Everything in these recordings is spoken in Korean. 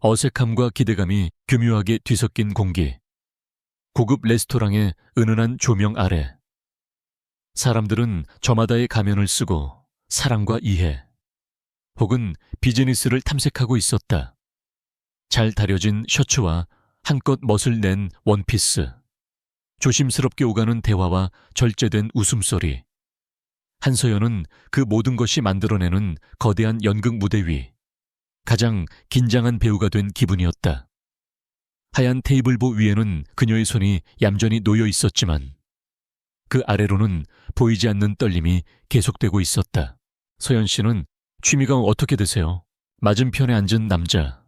어색함과 기대감이 교묘하게 뒤섞인 공기. 고급 레스토랑의 은은한 조명 아래. 사람들은 저마다의 가면을 쓰고 사랑과 이해, 혹은 비즈니스를 탐색하고 있었다. 잘 다려진 셔츠와 한껏 멋을 낸 원피스, 조심스럽게 오가는 대화와 절제된 웃음소리. 한서연은 그 모든 것이 만들어내는 거대한 연극 무대 위 가장 긴장한 배우가 된 기분이었다. 하얀 테이블보 위에는 그녀의 손이 얌전히 놓여 있었지만 그 아래로는 보이지 않는 떨림이 계속되고 있었다. 서연 씨는 취미가 어떻게 되세요? 맞은편에 앉은 남자,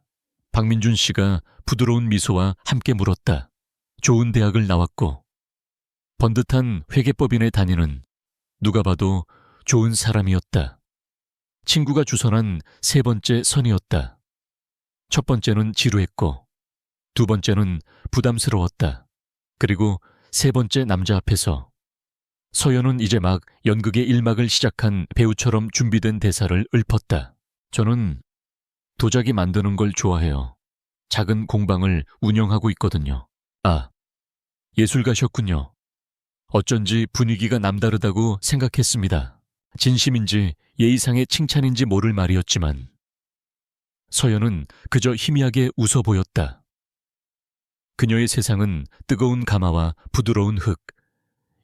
박민준 씨가 부드러운 미소와 함께 물었다. 좋은 대학을 나왔고 번듯한 회계법인에 다니는 누가 봐도 좋은 사람이었다. 친구가 주선한 세 번째 선이었다. 첫 번째는 지루했고 두 번째는 부담스러웠다. 그리고 세 번째 남자 앞에서 서연은 이제 막 연극의 1막을 시작한 배우처럼 준비된 대사를 읊었다. 저는 도자기 만드는 걸 좋아해요. 작은 공방을 운영하고 있거든요. 아, 예술가셨군요. 어쩐지 분위기가 남다르다고 생각했습니다. 진심인지 예의상의 칭찬인지 모를 말이었지만 서연은 그저 희미하게 웃어 보였다. 그녀의 세상은 뜨거운 가마와 부드러운 흙,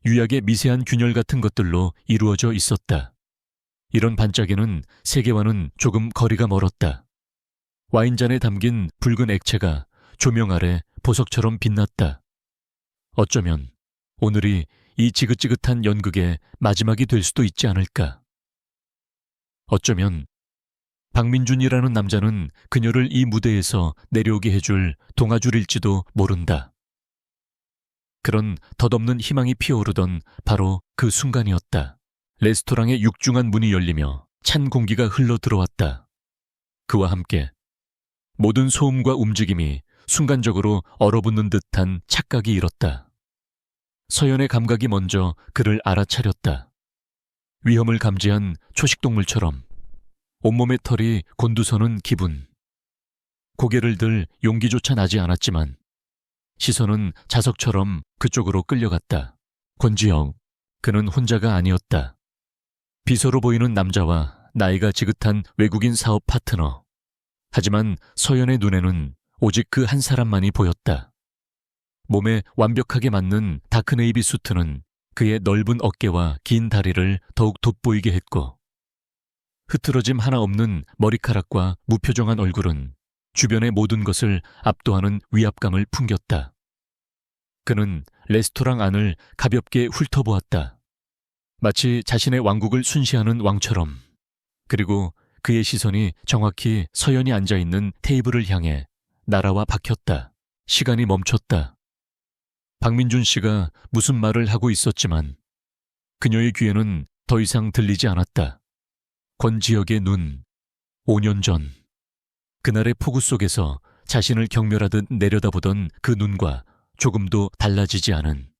유약의 미세한 균열 같은 것들로 이루어져 있었다. 이런 반짝이는 세계와는 조금 거리가 멀었다. 와인잔에 담긴 붉은 액체가 조명 아래 보석처럼 빛났다. 어쩌면 오늘이 이 지긋지긋한 연극의 마지막이 될 수도 있지 않을까. 어쩌면 박민준이라는 남자는 그녀를 이 무대에서 내려오게 해줄 동아줄일지도 모른다. 그런 덧없는 희망이 피어오르던 바로 그 순간이었다. 레스토랑의 육중한 문이 열리며 찬 공기가 흘러 들어왔다. 그와 함께 모든 소음과 움직임이 순간적으로 얼어붙는 듯한 착각이 일었다. 서연의 감각이 먼저 그를 알아차렸다. 위험을 감지한 초식동물처럼 온몸의 털이 곤두서는 기분. 고개를 들 용기조차 나지 않았지만 시선은 자석처럼 그쪽으로 끌려갔다. 권지영, 그는 혼자가 아니었다. 비서로 보이는 남자와 나이가 지긋한 외국인 사업 파트너. 하지만 서연의 눈에는 오직 그 한 사람만이 보였다. 몸에 완벽하게 맞는 다크네이비 수트는 그의 넓은 어깨와 긴 다리를 더욱 돋보이게 했고 흐트러짐 하나 없는 머리카락과 무표정한 얼굴은 주변의 모든 것을 압도하는 위압감을 풍겼다. 그는 레스토랑 안을 가볍게 훑어보았다. 마치 자신의 왕국을 순시하는 왕처럼. 그리고 그의 시선이 정확히 서연이 앉아있는 테이블을 향해 날아와 박혔다. 시간이 멈췄다. 박민준 씨가 무슨 말을 하고 있었지만 그녀의 귀에는 더 이상 들리지 않았다. 권지혁의 눈, 5년 전 그날의 폭우 속에서 자신을 경멸하듯 내려다보던 그 눈과 조금도 달라지지 않은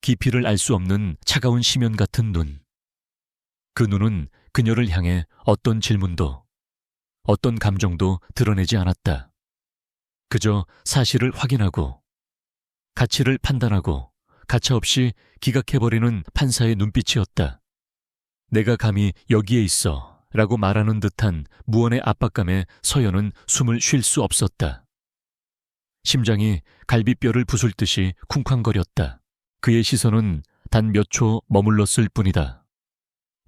깊이를 알 수 없는 차가운 심연 같은 눈. 그 눈은 그녀를 향해 어떤 질문도 어떤 감정도 드러내지 않았다. 그저 사실을 확인하고 가치를 판단하고 가차없이 기각해버리는 판사의 눈빛이었다. 내가 감히 여기에 있어 라고 말하는 듯한 무언의 압박감에 서연은 숨을 쉴 수 없었다. 심장이 갈비뼈를 부술 듯이 쿵쾅거렸다. 그의 시선은 단 몇 초 머물렀을 뿐이다.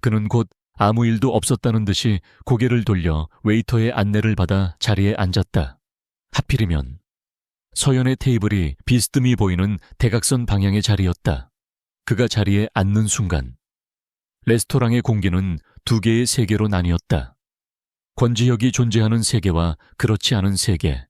그는 곧 아무 일도 없었다는 듯이 고개를 돌려 웨이터의 안내를 받아 자리에 앉았다. 하필이면 서연의 테이블이 비스듬히 보이는 대각선 방향의 자리였다. 그가 자리에 앉는 순간 레스토랑의 공기는 두 개의 세계로 나뉘었다. 권지혁이 존재하는 세계와 그렇지 않은 세계.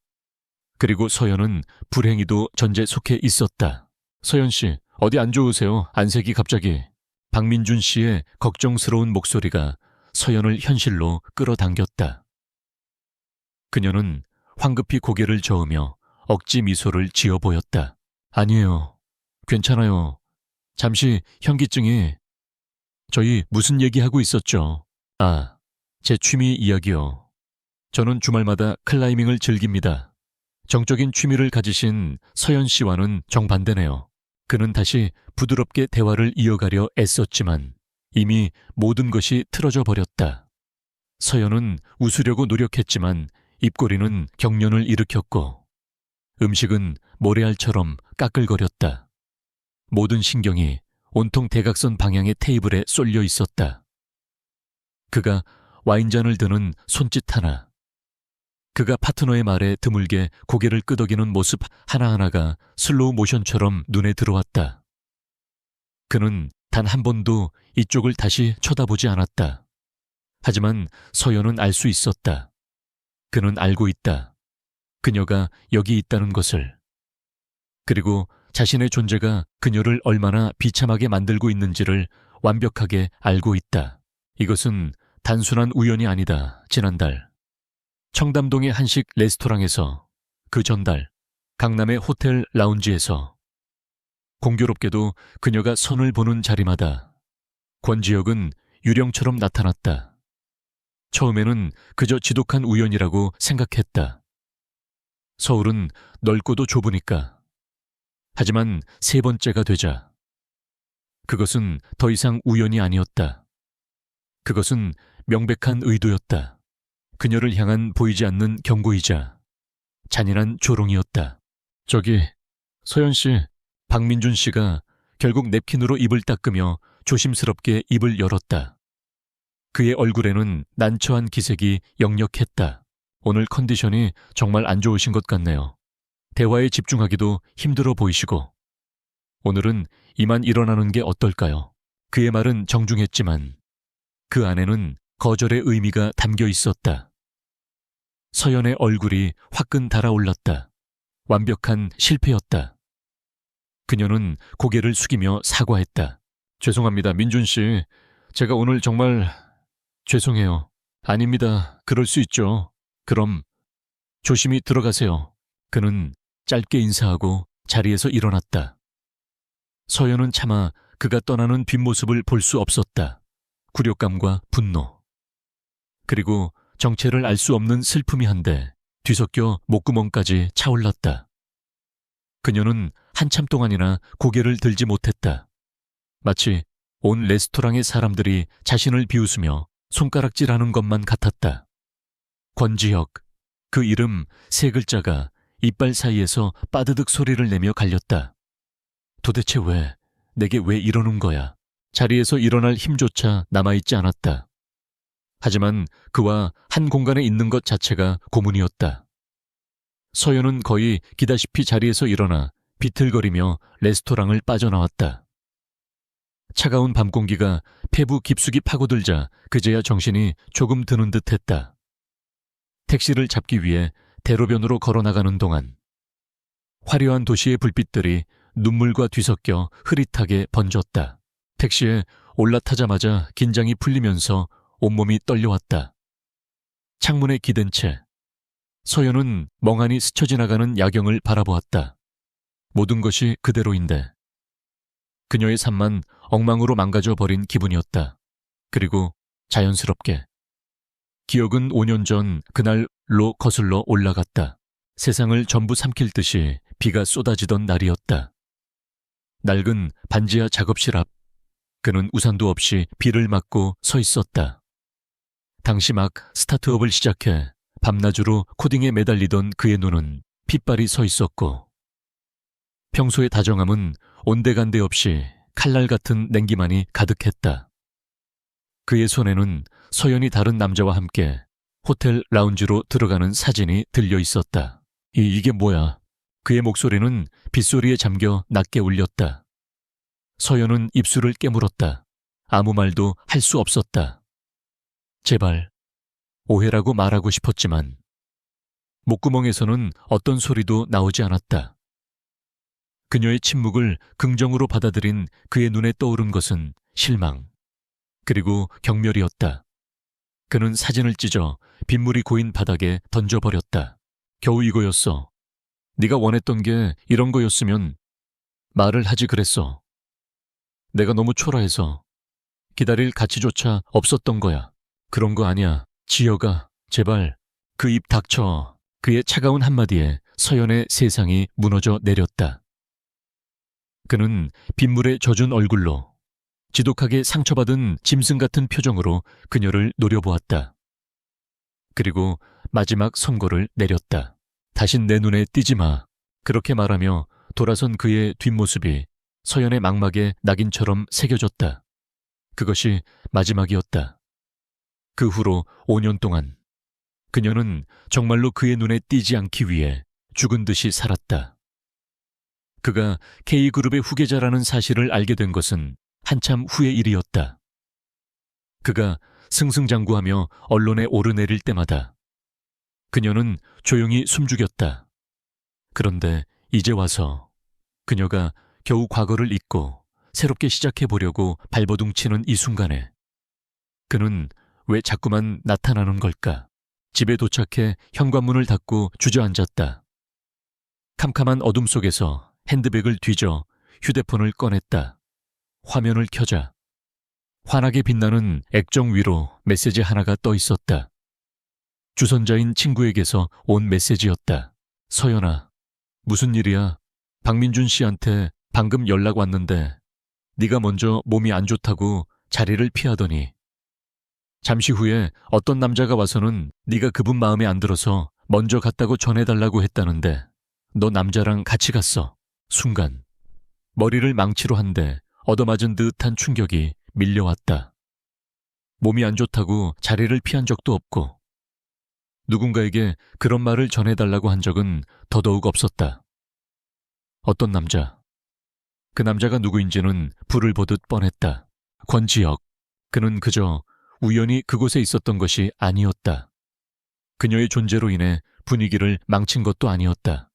그리고 서연은 불행히도 전제 속해 있었다. 서연 씨, 어디 안 좋으세요? 안색이 갑자기. 박민준 씨의 걱정스러운 목소리가 서연을 현실로 끌어당겼다. 그녀는 황급히 고개를 저으며 억지 미소를 지어 보였다. 아니에요. 괜찮아요. 잠시 현기증이... 저희 무슨 얘기하고 있었죠? 아, 제 취미 이야기요. 저는 주말마다 클라이밍을 즐깁니다. 정적인 취미를 가지신 서연 씨와는 정반대네요. 그는 다시 부드럽게 대화를 이어가려 애썼지만 이미 모든 것이 틀어져 버렸다. 서연은 웃으려고 노력했지만 입꼬리는 경련을 일으켰고 음식은 모래알처럼 까끌거렸다. 모든 신경이 온통 대각선 방향의 테이블에 쏠려 있었다. 그가 와인잔을 드는 손짓 하나, 그가 파트너의 말에 드물게 고개를 끄덕이는 모습 하나하나가 슬로우 모션처럼 눈에 들어왔다. 그는 단 한 번도 이쪽을 다시 쳐다보지 않았다. 하지만 서연은 알 수 있었다. 그는 알고 있다. 그녀가 여기 있다는 것을. 그리고 자신의 존재가 그녀를 얼마나 비참하게 만들고 있는지를 완벽하게 알고 있다. 이것은 단순한 우연이 아니다. 지난달 청담동의 한식 레스토랑에서, 그 전달 강남의 호텔 라운지에서, 공교롭게도 그녀가 선을 보는 자리마다 권지혁은 유령처럼 나타났다. 처음에는 그저 지독한 우연이라고 생각했다. 서울은 넓고도 좁으니까. 하지만 세 번째가 되자 그것은 더 이상 우연이 아니었다. 그것은 명백한 의도였다. 그녀를 향한 보이지 않는 경고이자 잔인한 조롱이었다. 저기, 서연 씨, 박민준 씨가 결국 냅킨으로 입을 닦으며 조심스럽게 입을 열었다. 그의 얼굴에는 난처한 기색이 역력했다. 오늘 컨디션이 정말 안 좋으신 것 같네요. 대화에 집중하기도 힘들어 보이시고. 오늘은 이만 일어나는 게 어떨까요? 그의 말은 정중했지만 그 안에는 거절의 의미가 담겨 있었다. 서연의 얼굴이 화끈 달아올랐다. 완벽한 실패였다. 그녀는 고개를 숙이며 사과했다. 죄송합니다, 민준 씨. 제가 오늘 정말 죄송해요. 아닙니다. 그럴 수 있죠. 그럼 조심히 들어가세요. 그는 짧게 인사하고 자리에서 일어났다. 서연은 차마 그가 떠나는 뒷모습을 볼 수 없었다. 굴욕감과 분노, 그리고 정체를 알 수 없는 슬픔이 한데 뒤섞여 목구멍까지 차올랐다. 그녀는 한참 동안이나 고개를 들지 못했다. 마치 온 레스토랑의 사람들이 자신을 비웃으며 손가락질하는 것만 같았다. 권지혁, 그 이름 세 글자가 이빨 사이에서 빠드득 소리를 내며 갈렸다. 도대체 내게 왜 이러는 거야? 자리에서 일어날 힘조차 남아있지 않았다. 하지만 그와 한 공간에 있는 것 자체가 고문이었다. 서연은 거의 기다시피 자리에서 일어나 비틀거리며 레스토랑을 빠져나왔다. 차가운 밤 공기가 폐부 깊숙이 파고들자 그제야 정신이 조금 드는 듯했다. 택시를 잡기 위해 대로변으로 걸어나가는 동안 화려한 도시의 불빛들이 눈물과 뒤섞여 흐릿하게 번졌다. 택시에 올라타자마자 긴장이 풀리면서 온몸이 떨려왔다. 창문에 기댄 채 서연은 멍하니 스쳐 지나가는 야경을 바라보았다. 모든 것이 그대로인데 그녀의 삶만 엉망으로 망가져 버린 기분이었다. 그리고 자연스럽게 기억은 5년 전 그날로 거슬러 올라갔다. 세상을 전부 삼킬 듯이 비가 쏟아지던 날이었다. 낡은 반지하 작업실 앞, 그는 우산도 없이 비를 맞고 서 있었다. 당시 막 스타트업을 시작해 밤낮으로 코딩에 매달리던 그의 눈은 핏발이 서 있었고 평소의 다정함은 온데간데 없이 칼날 같은 냉기만이 가득했다. 그의 손에는 서연이 다른 남자와 함께 호텔 라운지로 들어가는 사진이 들려 있었다. 이게 뭐야? 그의 목소리는 빗소리에 잠겨 낮게 울렸다. 서연은 입술을 깨물었다. 아무 말도 할 수 없었다. 제발, 오해라고 말하고 싶었지만 목구멍에서는 어떤 소리도 나오지 않았다. 그녀의 침묵을 긍정으로 받아들인 그의 눈에 떠오른 것은 실망, 그리고 경멸이었다. 그는 사진을 찢어 빗물이 고인 바닥에 던져버렸다. 겨우 이거였어. 네가 원했던 게 이런 거였으면 말을 하지 그랬어. 내가 너무 초라해서 기다릴 가치조차 없었던 거야. 그런 거 아니야. 지혁아, 제발 그 입 닥쳐 그의 차가운 한마디에 서연의 세상이 무너져 내렸다. 그는 빗물에 젖은 얼굴로 지독하게 상처받은 짐승 같은 표정으로 그녀를 노려보았다. 그리고 마지막 선고를 내렸다. 다신 내 눈에 띄지 마. 그렇게 말하며 돌아선 그의 뒷모습이 서연의 망막에 낙인처럼 새겨졌다. 그것이 마지막이었다. 그 후로 5년 동안 그녀는 정말로 그의 눈에 띄지 않기 위해 죽은 듯이 살았다. 그가 K그룹의 후계자라는 사실을 알게 된 것은 한참 후의 일이었다. 그가 승승장구하며 언론에 오르내릴 때마다 그녀는 조용히 숨죽였다. 그런데 이제 와서 그녀가 겨우 과거를 잊고 새롭게 시작해보려고 발버둥치는 이 순간에 그는 왜 자꾸만 나타나는 걸까? 집에 도착해 현관문을 닫고 주저앉았다. 캄캄한 어둠 속에서 핸드백을 뒤져 휴대폰을 꺼냈다. 화면을 켜자 환하게 빛나는 액정 위로 메시지 하나가 떠 있었다. 주선자인 친구에게서 온 메시지였다. 서연아, 무슨 일이야? 박민준 씨한테 방금 연락 왔는데 네가 먼저 몸이 안 좋다고 자리를 피하더니 잠시 후에 어떤 남자가 와서는 네가 그분 마음에 안 들어서 먼저 갔다고 전해달라고 했다는데 너 남자랑 같이 갔어. 순간 머리를 망치로 한 대 얻어맞은 듯한 충격이 밀려왔다. 몸이 안 좋다고 자리를 피한 적도 없고 누군가에게 그런 말을 전해달라고 한 적은 더더욱 없었다. 어떤 남자, 그 남자가 누구인지는 불을 보듯 뻔했다. 권지혁, 그는 그저 우연히 그곳에 있었던 것이 아니었다. 그녀의 존재로 인해 분위기를 망친 것도 아니었다.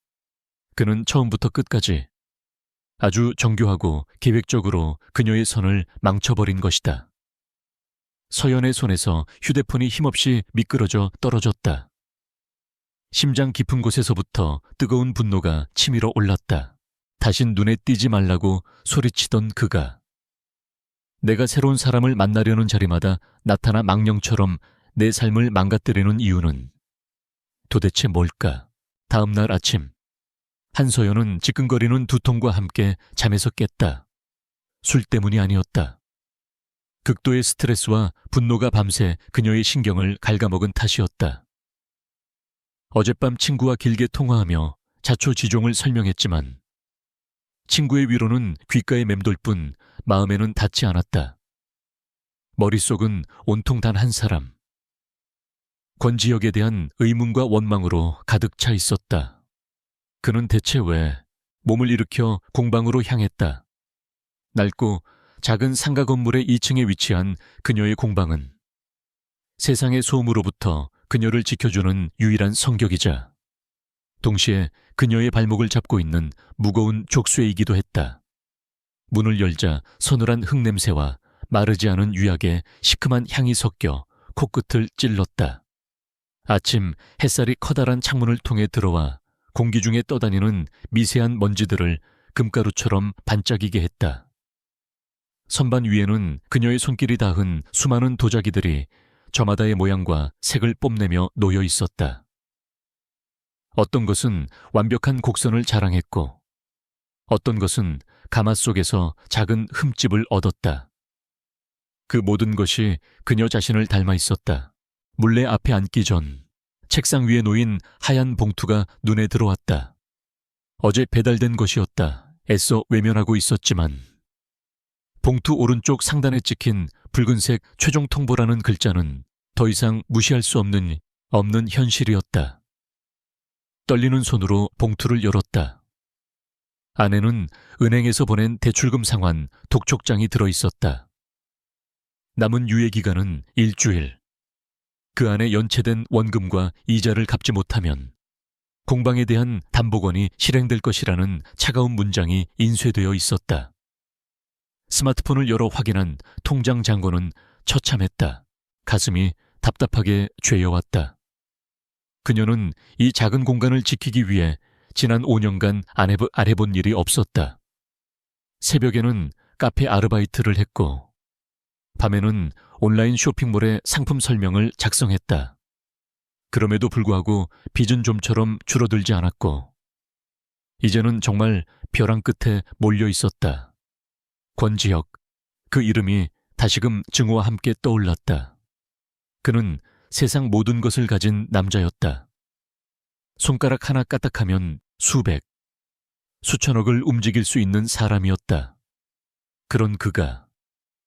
그는 처음부터 끝까지 아주 정교하고 계획적으로 그녀의 선을 망쳐버린 것이다. 서연의 손에서 휴대폰이 힘없이 미끄러져 떨어졌다. 심장 깊은 곳에서부터 뜨거운 분노가 치밀어 올랐다. 다신 눈에 띄지 말라고 소리치던 그가 내가 새로운 사람을 만나려는 자리마다 나타나 망령처럼 내 삶을 망가뜨리는 이유는 도대체 뭘까? 다음 날 아침 한서연은 지끈거리는 두통과 함께 잠에서 깼다. 술 때문이 아니었다. 극도의 스트레스와 분노가 밤새 그녀의 신경을 갉아먹은 탓이었다. 어젯밤 친구와 길게 통화하며 자초지종을 설명했지만 친구의 위로는 귓가에 맴돌 뿐 마음에는 닿지 않았다. 머릿속은 온통 단 한 사람. 권지혁에 대한 의문과 원망으로 가득 차 있었다. 그는 대체 왜 몸을 일으켜 공방으로 향했다. 낡고 작은 상가 건물의 2층에 위치한 그녀의 공방은 세상의 소음으로부터 그녀를 지켜주는 유일한 성격이자 동시에 그녀의 발목을 잡고 있는 무거운 족쇄이기도 했다. 문을 열자 서늘한 흙냄새와 마르지 않은 유약의 시큼한 향이 섞여 코끝을 찔렀다. 아침 햇살이 커다란 창문을 통해 들어와 공기 중에 떠다니는 미세한 먼지들을 금가루처럼 반짝이게 했다. 선반 위에는 그녀의 손길이 닿은 수많은 도자기들이 저마다의 모양과 색을 뽐내며 놓여 있었다. 어떤 것은 완벽한 곡선을 자랑했고 어떤 것은 가마 속에서 작은 흠집을 얻었다. 그 모든 것이 그녀 자신을 닮아 있었다. 물레 앞에 앉기 전 책상 위에 놓인 하얀 봉투가 눈에 들어왔다. 어제 배달된 것이었다. 애써 외면하고 있었지만 봉투 오른쪽 상단에 찍힌 붉은색 최종 통보라는 글자는 더 이상 무시할 수 없는 현실이었다. 떨리는 손으로 봉투를 열었다. 안에는 은행에서 보낸 대출금 상환 독촉장이 들어있었다. 남은 유예 기간은 일주일. 그 안에 연체된 원금과 이자를 갚지 못하면 공방에 대한 담보권이 실행될 것이라는 차가운 문장이 인쇄되어 있었다. 스마트폰을 열어 확인한 통장 잔고는 처참했다. 가슴이 답답하게 죄어왔다. 그녀는 이 작은 공간을 지키기 위해 지난 5년간 안 해본 일이 없었다. 새벽에는 카페 아르바이트를 했고 밤에는 온라인 쇼핑몰의 상품 설명을 작성했다. 그럼에도 불구하고 빚은 좀처럼 줄어들지 않았고 이제는 정말 벼랑 끝에 몰려 있었다. 권지혁, 그 이름이 다시금 증오와 함께 떠올랐다. 그는 세상 모든 것을 가진 남자였다. 손가락 하나 까딱하면 수백, 수천억을 움직일 수 있는 사람이었다. 그런 그가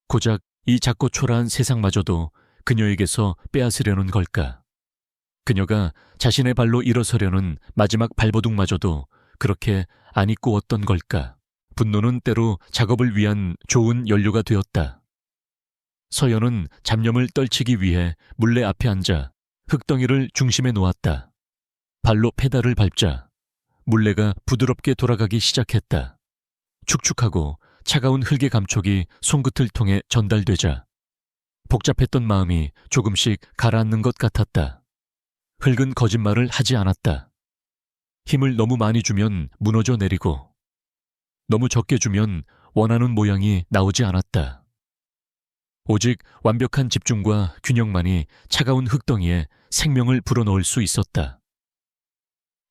고작 이 작고 초라한 세상마저도 그녀에게서 빼앗으려는 걸까? 그녀가 자신의 발로 일어서려는 마지막 발버둥마저도 그렇게 안 잊고었던 걸까? 분노는 때로 작업을 위한 좋은 연료가 되었다. 서연은 잡념을 떨치기 위해 물레 앞에 앉아 흙덩이를 중심에 놓았다. 발로 페달을 밟자 물레가 부드럽게 돌아가기 시작했다. 축축하고 차가운 흙의 감촉이 손끝을 통해 전달되자 복잡했던 마음이 조금씩 가라앉는 것 같았다. 흙은 거짓말을 하지 않았다. 힘을 너무 많이 주면 무너져 내리고 너무 적게 주면 원하는 모양이 나오지 않았다. 오직 완벽한 집중과 균형만이 차가운 흙덩이에 생명을 불어넣을 수 있었다.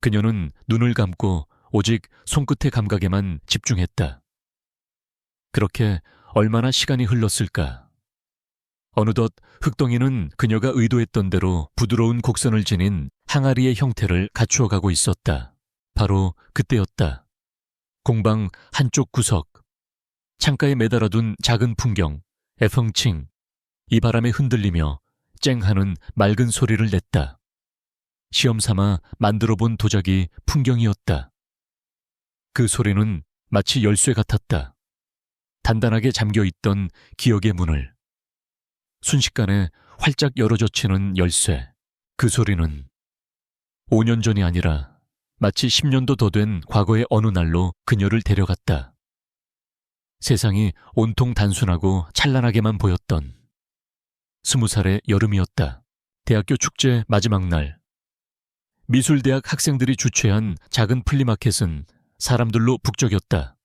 그녀는 눈을 감고 오직 손끝의 감각에만 집중했다. 그렇게 얼마나 시간이 흘렀을까? 어느덧 흙덩이는 그녀가 의도했던 대로 부드러운 곡선을 지닌 항아리의 형태를 갖추어가고 있었다. 바로 그때였다. 공방 한쪽 구석, 창가에 매달아둔 작은 풍경, 에펑칭, 이 바람에 흔들리며 쨍하는 맑은 소리를 냈다. 시험 삼아 만들어 본 도자기 풍경이었다. 그 소리는 마치 열쇠 같았다. 단단하게 잠겨있던 기억의 문을 순식간에 활짝 열어젖히는 열쇠. 그 소리는 5년 전이 아니라 마치 10년도 더 된 과거의 어느 날로 그녀를 데려갔다. 세상이 온통 단순하고 찬란하게만 보였던 20살의 여름이었다. 대학교 축제 마지막 날. 미술대학 학생들이 주최한 작은 플리마켓은 사람들로 북적였다.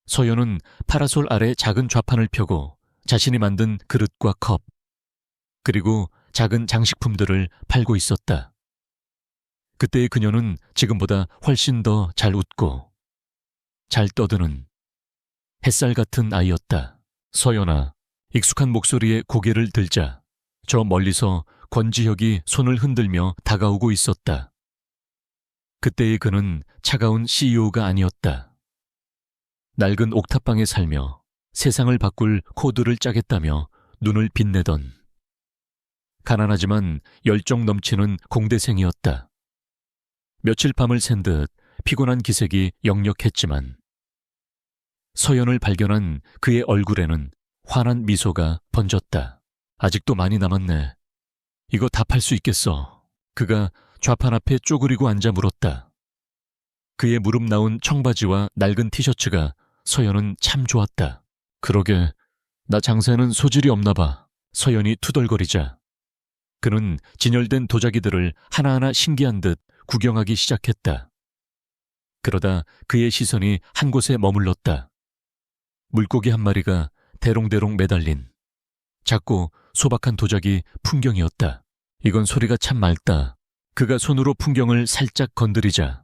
서연은 파라솔 아래 작은 좌판을 펴고 자신이 만든 그릇과 컵, 그리고 작은 장식품들을 팔고 있었다. 그때의 그녀는 지금보다 훨씬 더 잘 웃고 잘 떠드는 햇살 같은 아이였다. 서연아, 익숙한 목소리에 고개를 들자 저 멀리서 권지혁이 손을 흔들며 다가오고 있었다. 그때의 그는 차가운 CEO가 아니었다. 낡은 옥탑방에 살며 세상을 바꿀 코드를 짜겠다며 눈을 빛내던 가난하지만 열정 넘치는 공대생이었다. 며칠 밤을 샌 듯 피곤한 기색이 역력했지만 서연을 발견한 그의 얼굴에는 환한 미소가 번졌다. 아직도 많이 남았네. 이거 다 팔 수 있겠어. 그가 좌판 앞에 쪼그리고 앉아 물었다. 그의 무릎 나온 청바지와 낡은 티셔츠가 서연은 참 좋았다. 그러게, 나 장사에는 소질이 없나 봐. 서연이 투덜거리자 그는 진열된 도자기들을 하나하나 신기한 듯 구경하기 시작했다. 그러다 그의 시선이 한 곳에 머물렀다. 물고기 한 마리가 대롱대롱 매달린 작고 소박한 도자기 풍경이었다. 이건 소리가 참 맑다. 그가 손으로 풍경을 살짝 건드리자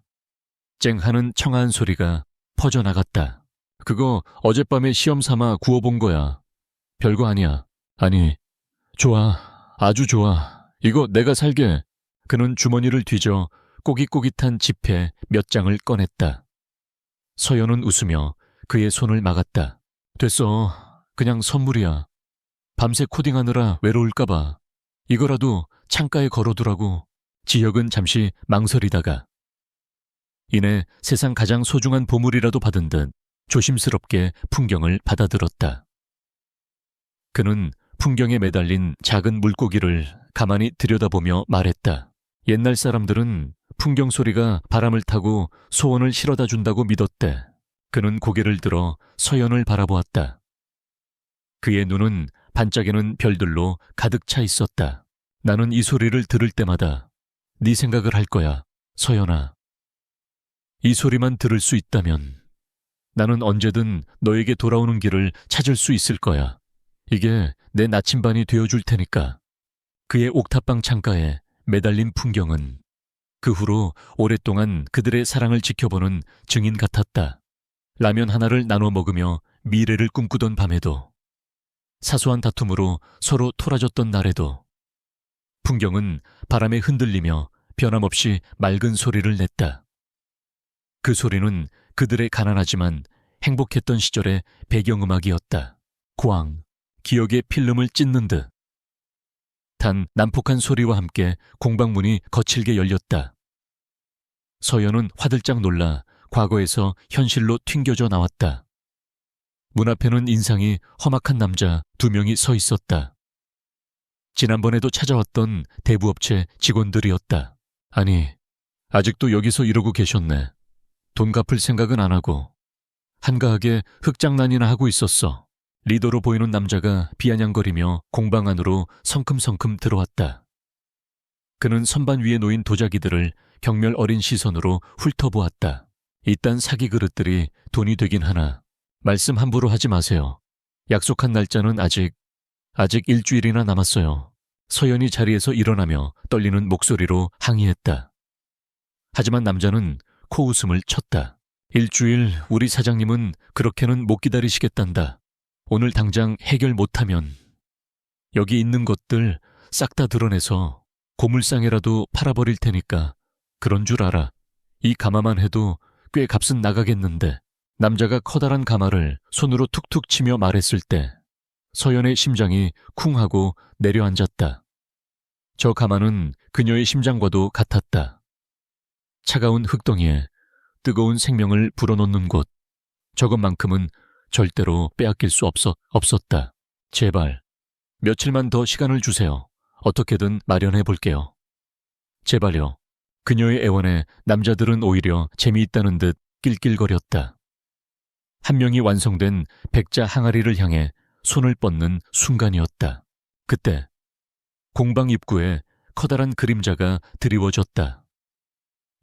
쨍하는 청아한 소리가 퍼져나갔다. 그거 어젯밤에 시험 삼아 구워본 거야. 별거 아니야. 아니, 좋아. 아주 좋아. 이거 내가 살게. 그는 주머니를 뒤져 꼬깃꼬깃한 지폐 몇 장을 꺼냈다. 서연은 웃으며 그의 손을 막았다. 됐어. 그냥 선물이야. 밤새 코딩하느라 외로울까봐. 이거라도 창가에 걸어두라고. 지혁은 잠시 망설이다가 이내 세상 가장 소중한 보물이라도 받은 듯 조심스럽게 풍경을 받아들었다. 그는 풍경에 매달린 작은 물고기를 가만히 들여다보며 말했다. 옛날 사람들은 풍경 소리가 바람을 타고 소원을 실어다 준다고 믿었대. 그는 고개를 들어 서연을 바라보았다. 그의 눈은 반짝이는 별들로 가득 차 있었다. 나는 이 소리를 들을 때마다 네 생각을 할 거야, 서연아. 이 소리만 들을 수 있다면 나는 언제든 너에게 돌아오는 길을 찾을 수 있을 거야. 이게 내 나침반이 되어줄 테니까. 그의 옥탑방 창가에 매달린 풍경은 그 후로 오랫동안 그들의 사랑을 지켜보는 증인 같았다. 라면 하나를 나눠 먹으며 미래를 꿈꾸던 밤에도, 사소한 다툼으로 서로 토라졌던 날에도 풍경은 바람에 흔들리며 변함없이 맑은 소리를 냈다. 그 소리는 그들의 가난하지만 행복했던 시절의 배경음악이었다. 꽝, 기억의 필름을 찢는 듯. 단 난폭한 소리와 함께 공방문이 거칠게 열렸다. 서연은 화들짝 놀라 과거에서 현실로 튕겨져 나왔다. 문 앞에는 인상이 험악한 남자 2명이 서 있었다. 지난번에도 찾아왔던 대부업체 직원들이었다. 아니, 아직도 여기서 이러고 계셨네. 돈 갚을 생각은 안 하고 한가하게 흙장난이나 하고 있었어. 리더로 보이는 남자가 비아냥거리며 공방 안으로 성큼성큼 들어왔다. 그는 선반 위에 놓인 도자기들을 경멸 어린 시선으로 훑어보았다. 이딴 사기 그릇들이 돈이 되긴 하나 말씀 함부로 하지 마세요. 약속한 날짜는 아직 일주일이나 남았어요. 서연이 자리에서 일어나며 떨리는 목소리로 항의했다. 하지만 남자는 코웃음을 쳤다. 일주일 우리 사장님은 그렇게는 못 기다리시겠단다. 오늘 당장 해결 못하면 여기 있는 것들 싹 다 드러내서 고물상에라도 팔아버릴 테니까 그런 줄 알아. 이 가마만 해도 꽤 값은 나가겠는데. 남자가 커다란 가마를 손으로 툭툭 치며 말했을 때 서연의 심장이 쿵 하고 내려앉았다. 저 가마는 그녀의 심장과도 같았다. 차가운 흙덩이에 뜨거운 생명을 불어넣는 곳. 저것만큼은 절대로 빼앗길 수 없었다. 제발 며칠만 더 시간을 주세요. 어떻게든 마련해 볼게요. 제발요. 그녀의 애원에 남자들은 오히려 재미있다는 듯 낄낄거렸다. 한 명이 완성된 백자 항아리를 향해 손을 뻗는 순간이었다. 그때 공방 입구에 커다란 그림자가 드리워졌다.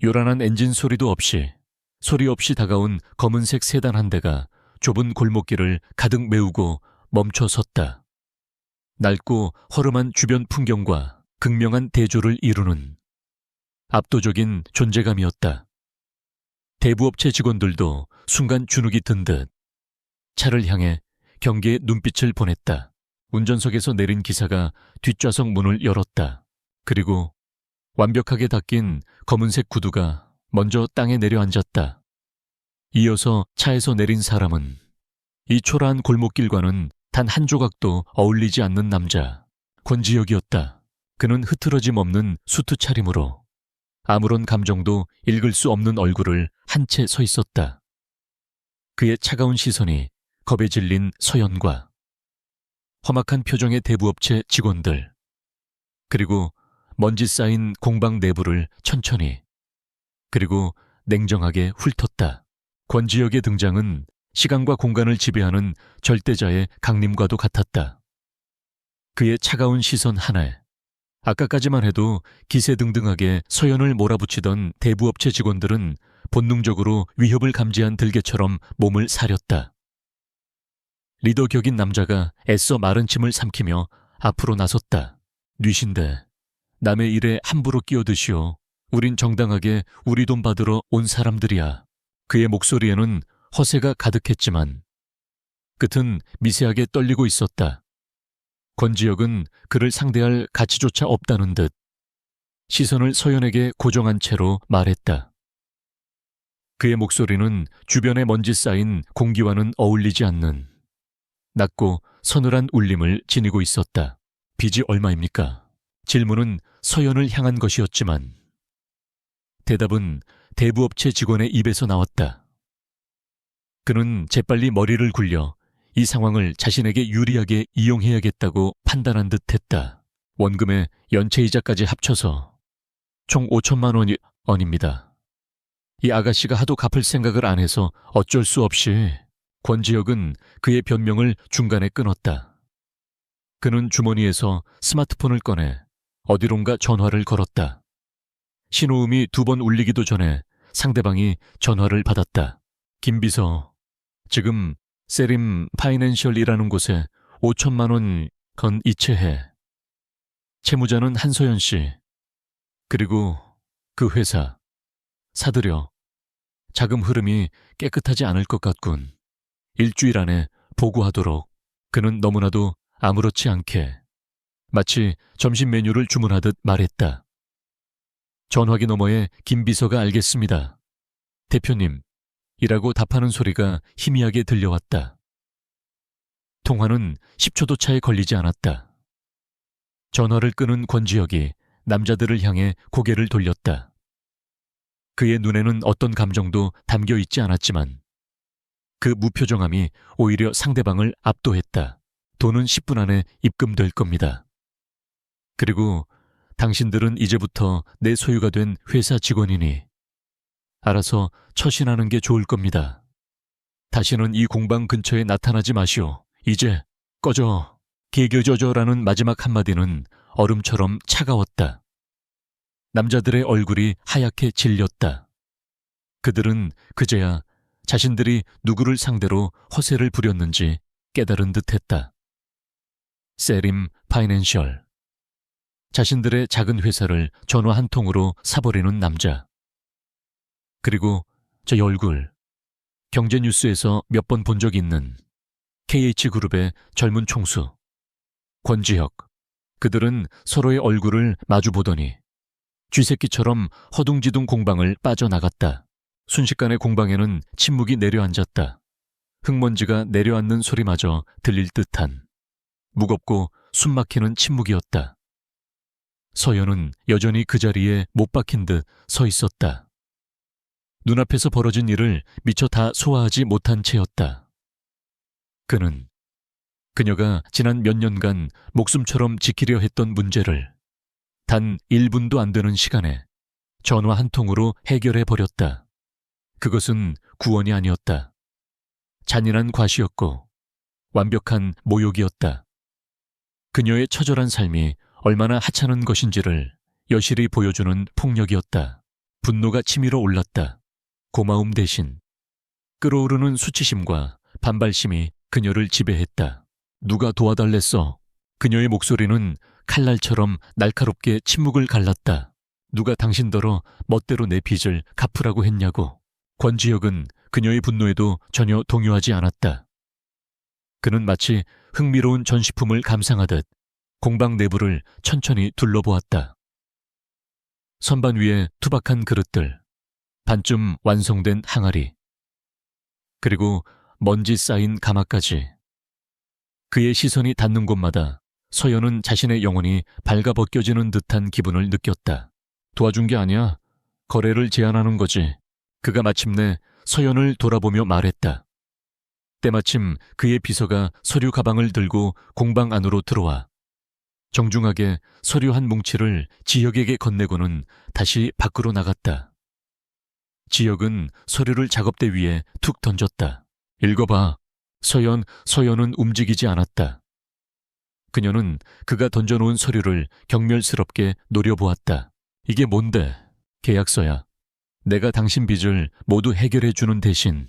요란한 엔진 소리도 없이 소리 없이 다가온 검은색 세단 한 대가 좁은 골목길을 가득 메우고 멈춰 섰다. 낡고 허름한 주변 풍경과 극명한 대조를 이루는 압도적인 존재감이었다. 대부업체 직원들도 순간 주눅이 든 듯 차를 향해 경계의 눈빛을 보냈다. 운전석에서 내린 기사가 뒷좌석 문을 열었다. 그리고 완벽하게 닦인 검은색 구두가 먼저 땅에 내려앉았다. 이어서 차에서 내린 사람은 이 초라한 골목길과는 단 한 조각도 어울리지 않는 남자, 권지혁이었다. 그는 흐트러짐 없는 수트 차림으로 아무런 감정도 읽을 수 없는 얼굴을 한 채 서 있었다. 그의 차가운 시선이 겁에 질린 서연과 험악한 표정의 대부업체 직원들, 그리고 먼지 쌓인 공방 내부를 천천히 그리고 냉정하게 훑었다. 권지혁의 등장은 시간과 공간을 지배하는 절대자의 강림과도 같았다. 그의 차가운 시선 하나에 아까까지만 해도 기세등등하게 서연을 몰아붙이던 대부업체 직원들은 본능적으로 위협을 감지한 들개처럼 몸을 사렸다. 리더 격인 남자가 애써 마른 침을 삼키며 앞으로 나섰다. 뉘신데 남의 일에 함부로 끼어드시오. 우린 정당하게 우리 돈 받으러 온 사람들이야. 그의 목소리에는 허세가 가득했지만 끝은 미세하게 떨리고 있었다. 권지혁은 그를 상대할 가치조차 없다는 듯 시선을 서연에게 고정한 채로 말했다. 그의 목소리는 주변에 먼지 쌓인 공기와는 어울리지 않는 낮고 서늘한 울림을 지니고 있었다. 빚이 얼마입니까? 질문은 서연을 향한 것이었지만 대답은 대부업체 직원의 입에서 나왔다. 그는 재빨리 머리를 굴려 이 상황을 자신에게 유리하게 이용해야겠다고 판단한 듯 했다. 원금의 연체이자까지 합쳐서 총 5천만 원입니다. 이 아가씨가 하도 갚을 생각을 안 해서 어쩔 수 없이. 권지혁은 그의 변명을 중간에 끊었다. 그는 주머니에서 스마트폰을 꺼내 어디론가 전화를 걸었다. 신호음이 2번 울리기도 전에 상대방이 전화를 받았다. 김 비서, 지금 세림 파이낸셜이라는 곳에 5천만 원 건 이체해. 채무자는 한서연 씨. 그리고 그 회사, 사들여. 자금 흐름이 깨끗하지 않을 것 같군. 일주일 안에 보고하도록. 그는 너무나도 아무렇지 않게 마치 점심 메뉴를 주문하듯 말했다. 전화기 너머에 김 비서가 알겠습니다. 대표님, 이라고 답하는 소리가 희미하게 들려왔다. 통화는 10초도 차에 걸리지 않았다. 전화를 끄는 권지혁이 남자들을 향해 고개를 돌렸다. 그의 눈에는 어떤 감정도 담겨 있지 않았지만 그 무표정함이 오히려 상대방을 압도했다. 돈은 10분 안에 입금될 겁니다. 그리고 당신들은 이제부터 내 소유가 된 회사 직원이니 알아서 처신하는 게 좋을 겁니다. 다시는 이 공방 근처에 나타나지 마시오. 이제 꺼져. 개겨져져라는 마지막 한마디는 얼음처럼 차가웠다. 남자들의 얼굴이 하얗게 질렸다. 그들은 그제야 자신들이 누구를 상대로 허세를 부렸는지 깨달은 듯했다. 세림 파이낸셜. 자신들의 작은 회사를 전화 한 통으로 사버리는 남자. 그리고 저 얼굴. 경제뉴스에서 몇 번 본 적 있는 KH그룹의 젊은 총수. 권지혁. 그들은 서로의 얼굴을 마주보더니 쥐새끼처럼 허둥지둥 공방을 빠져나갔다. 순식간에 공방에는 침묵이 내려앉았다. 흙먼지가 내려앉는 소리마저 들릴 듯한 무겁고 숨막히는 침묵이었다. 서연은 여전히 그 자리에 못 박힌 듯 서 있었다. 눈앞에서 벌어진 일을 미처 다 소화하지 못한 채였다. 그는 그녀가 지난 몇 년간 목숨처럼 지키려 했던 문제를 단 1분도 안 되는 시간에 전화 한 통으로 해결해 버렸다. 그것은 구원이 아니었다. 잔인한 과시였고 완벽한 모욕이었다. 그녀의 처절한 삶이 얼마나 하찮은 것인지를 여실히 보여주는 폭력이었다. 분노가 치밀어 올랐다. 고마움 대신 끓어오르는 수치심과 반발심이 그녀를 지배했다. 누가 도와달랬어? 그녀의 목소리는 칼날처럼 날카롭게 침묵을 갈랐다. 누가 당신더러 멋대로 내 빚을 갚으라고 했냐고. 권지혁은 그녀의 분노에도 전혀 동요하지 않았다. 그는 마치 흥미로운 전시품을 감상하듯 공방 내부를 천천히 둘러보았다. 선반 위에 투박한 그릇들, 반쯤 완성된 항아리, 그리고 먼지 쌓인 가마까지. 그의 시선이 닿는 곳마다 서연은 자신의 영혼이 발가벗겨지는 듯한 기분을 느꼈다. 도와준 게 아니야. 거래를 제안하는 거지. 그가 마침내 서연을 돌아보며 말했다. 때마침 그의 비서가 서류 가방을 들고 공방 안으로 들어와 정중하게 서류 한 뭉치를 지혁에게 건네고는 다시 밖으로 나갔다. 지혁은 서류를 작업대 위에 툭 던졌다. 읽어봐. 서연은 움직이지 않았다. 그녀는 그가 던져놓은 서류를 경멸스럽게 노려보았다. 이게 뭔데? 계약서야. 내가 당신 빚을 모두 해결해주는 대신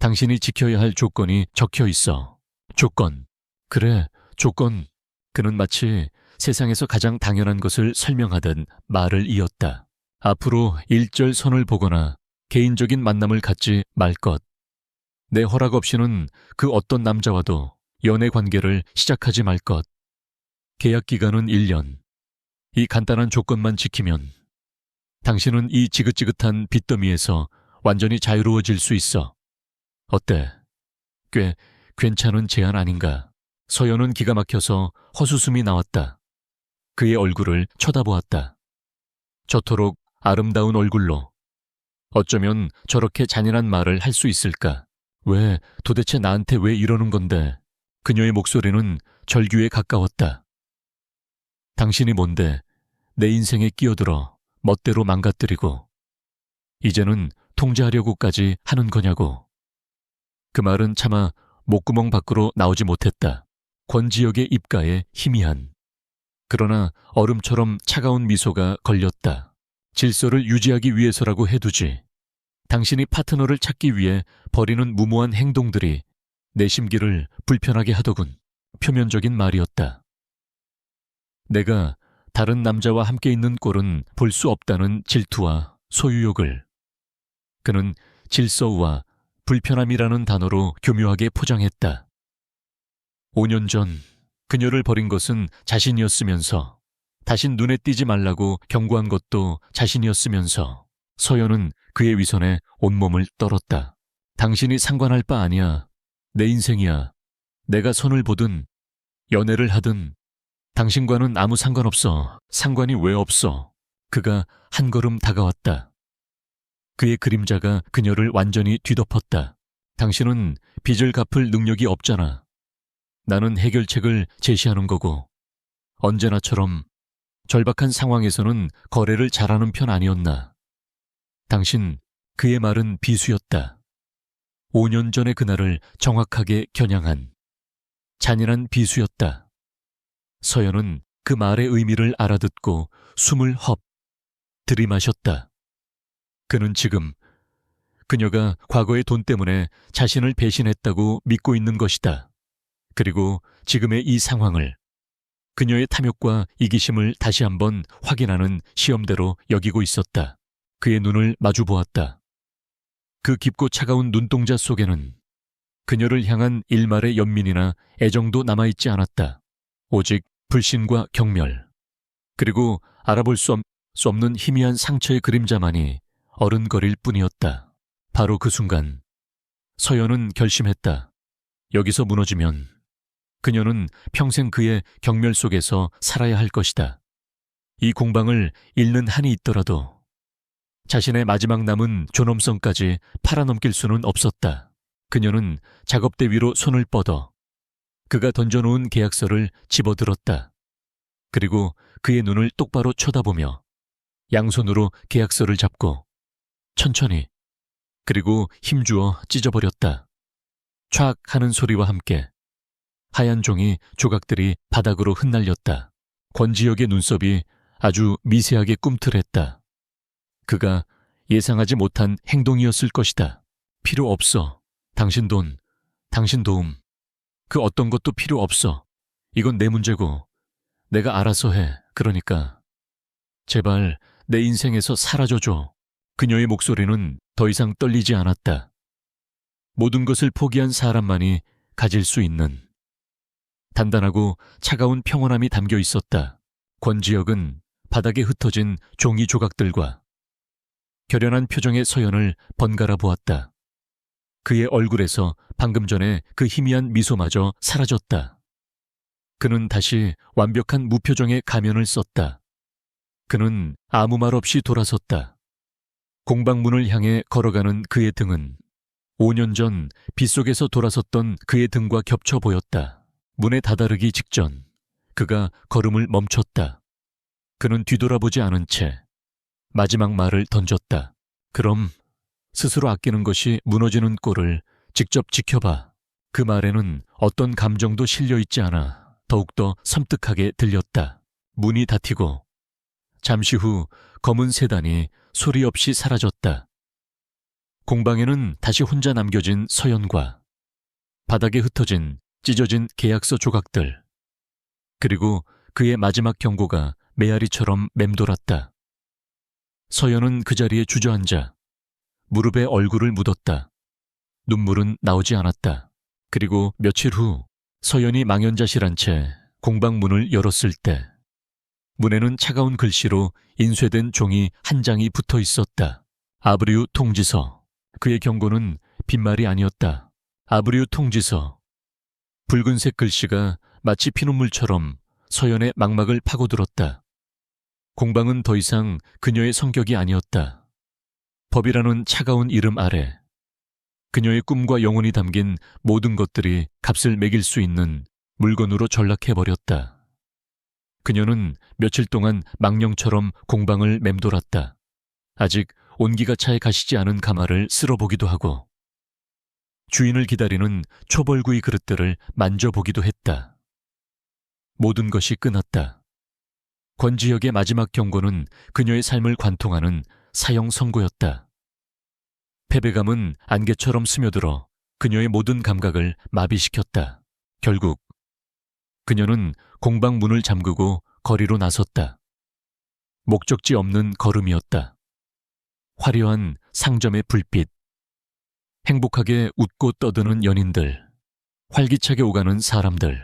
당신이 지켜야 할 조건이 적혀 있어. 조건. 그래, 조건. 그는 마치 세상에서 가장 당연한 것을 설명하듯 말을 이었다. 앞으로 일절선을 보거나 개인적인 만남을 갖지 말 것. 내 허락 없이는 그 어떤 남자와도 연애 관계를 시작하지 말 것. 계약 기간은 1년. 이 간단한 조건만 지키면 당신은 이 지긋지긋한 빚더미에서 완전히 자유로워질 수 있어. 어때? 꽤 괜찮은 제안 아닌가? 서연은 기가 막혀서 헛웃음이 나왔다. 그의 얼굴을 쳐다보았다. 저토록 아름다운 얼굴로. 어쩌면 저렇게 잔인한 말을 할 수 있을까? 도대체 나한테 왜 이러는 건데? 그녀의 목소리는 절규에 가까웠다. 당신이 뭔데 내 인생에 끼어들어 멋대로 망가뜨리고 이제는 통제하려고까지 하는 거냐고. 그 말은 차마 목구멍 밖으로 나오지 못했다. 권지혁의 입가에 희미한 그러나 얼음처럼 차가운 미소가 걸렸다. 질서를 유지하기 위해서라고 해두지. 당신이 파트너를 찾기 위해 벌이는 무모한 행동들이 내 심기를 불편하게 하더군. 표면적인 말이었다. 내가 다른 남자와 함께 있는 꼴은 볼 수 없다는 질투와 소유욕을 그는 질서와 불편함이라는 단어로 교묘하게 포장했다. 5년 전 그녀를 버린 것은 자신이었으면서 다신 눈에 띄지 말라고 경고한 것도 자신이었으면서 서연은 그의 위선에 온몸을 떨었다. 당신이 상관할 바 아니야. 내 인생이야. 내가 선을 보든 연애를 하든 당신과는 아무 상관없어. 상관이 왜 없어? 그가 한 걸음 다가왔다. 그의 그림자가 그녀를 완전히 뒤덮었다. 당신은 빚을 갚을 능력이 없잖아. 나는 해결책을 제시하는 거고 언제나처럼 절박한 상황에서는 거래를 잘하는 편 아니었나. 당신, 그의 말은 비수였다. 5년 전의 그날을 정확하게 겨냥한 잔인한 비수였다. 서연은 그 말의 의미를 알아듣고 숨을 헙 들이마셨다. 그는 지금 그녀가 과거의 돈 때문에 자신을 배신했다고 믿고 있는 것이다. 그리고 지금의 이 상황을 그녀의 탐욕과 이기심을 다시 한번 확인하는 시험대로 여기고 있었다. 그의 눈을 마주 보았다. 그 깊고 차가운 눈동자 속에는 그녀를 향한 일말의 연민이나 애정도 남아있지 않았다. 오직 불신과 경멸, 그리고 알아볼 수 없는 희미한 상처의 그림자만이 어른거릴 뿐이었다. 바로 그 순간 서연은 결심했다. 여기서 무너지면 그녀는 평생 그의 경멸 속에서 살아야 할 것이다. 이 공방을 잃는 한이 있더라도 자신의 마지막 남은 존엄성까지 팔아넘길 수는 없었다. 그녀는 작업대 위로 손을 뻗어 그가 던져놓은 계약서를 집어들었다. 그리고 그의 눈을 똑바로 쳐다보며 양손으로 계약서를 잡고 천천히 그리고 힘주어 찢어버렸다. 촥 하는 소리와 함께 하얀 종이 조각들이 바닥으로 흩날렸다. 권지혁의 눈썹이 아주 미세하게 꿈틀했다. 그가 예상하지 못한 행동이었을 것이다. 필요 없어. 당신 돈, 당신 도움, 그 어떤 것도 필요 없어. 이건 내 문제고 내가 알아서 해. 그러니까 제발 내 인생에서 사라져줘. 그녀의 목소리는 더 이상 떨리지 않았다. 모든 것을 포기한 사람만이 가질 수 있는 단단하고 차가운 평온함이 담겨 있었다. 권지혁은 바닥에 흩어진 종이 조각들과 결연한 표정의 서연을 번갈아 보았다. 그의 얼굴에서 방금 전에 그 희미한 미소마저 사라졌다. 그는 다시 완벽한 무표정의 가면을 썼다. 그는 아무 말 없이 돌아섰다. 공방문을 향해 걸어가는 그의 등은 5년 전 빗속에서 돌아섰던 그의 등과 겹쳐 보였다. 문에 다다르기 직전 그가 걸음을 멈췄다. 그는 뒤돌아보지 않은 채 마지막 말을 던졌다. 그럼 스스로 아끼는 것이 무너지는 꼴을 직접 지켜봐. 그 말에는 어떤 감정도 실려있지 않아 더욱더 섬뜩하게 들렸다. 문이 닫히고 잠시 후 검은 세단이 소리 없이 사라졌다. 공방에는 다시 혼자 남겨진 서연과 바닥에 흩어진 찢어진 계약서 조각들, 그리고 그의 마지막 경고가 메아리처럼 맴돌았다. 서연은 그 자리에 주저앉아 무릎에 얼굴을 묻었다. 눈물은 나오지 않았다. 그리고 며칠 후 서연이 망연자실한 채 공방문을 열었을 때 문에는 차가운 글씨로 인쇄된 종이 한 장이 붙어 있었다. 아브리우 통지서. 그의 경고는 빈말이 아니었다. 아브리우 통지서. 붉은색 글씨가 마치 피눈물처럼 서연의 망막을 파고들었다. 공방은 더 이상 그녀의 성격이 아니었다. 법이라는 차가운 이름 아래 그녀의 꿈과 영혼이 담긴 모든 것들이 값을 매길 수 있는 물건으로 전락해버렸다. 그녀는 며칠 동안 망령처럼 공방을 맴돌았다. 아직 온기가 차에 가시지 않은 가마를 쓸어보기도 하고 주인을 기다리는 초벌구이 그릇들을 만져보기도 했다. 모든 것이 끝났다. 권지혁의 마지막 경고는 그녀의 삶을 관통하는 사형 선고였다. 패배감은 안개처럼 스며들어 그녀의 모든 감각을 마비시켰다. 결국 그녀는 공방 문을 잠그고 거리로 나섰다. 목적지 없는 걸음이었다. 화려한 상점의 불빛, 행복하게 웃고 떠드는 연인들, 활기차게 오가는 사람들.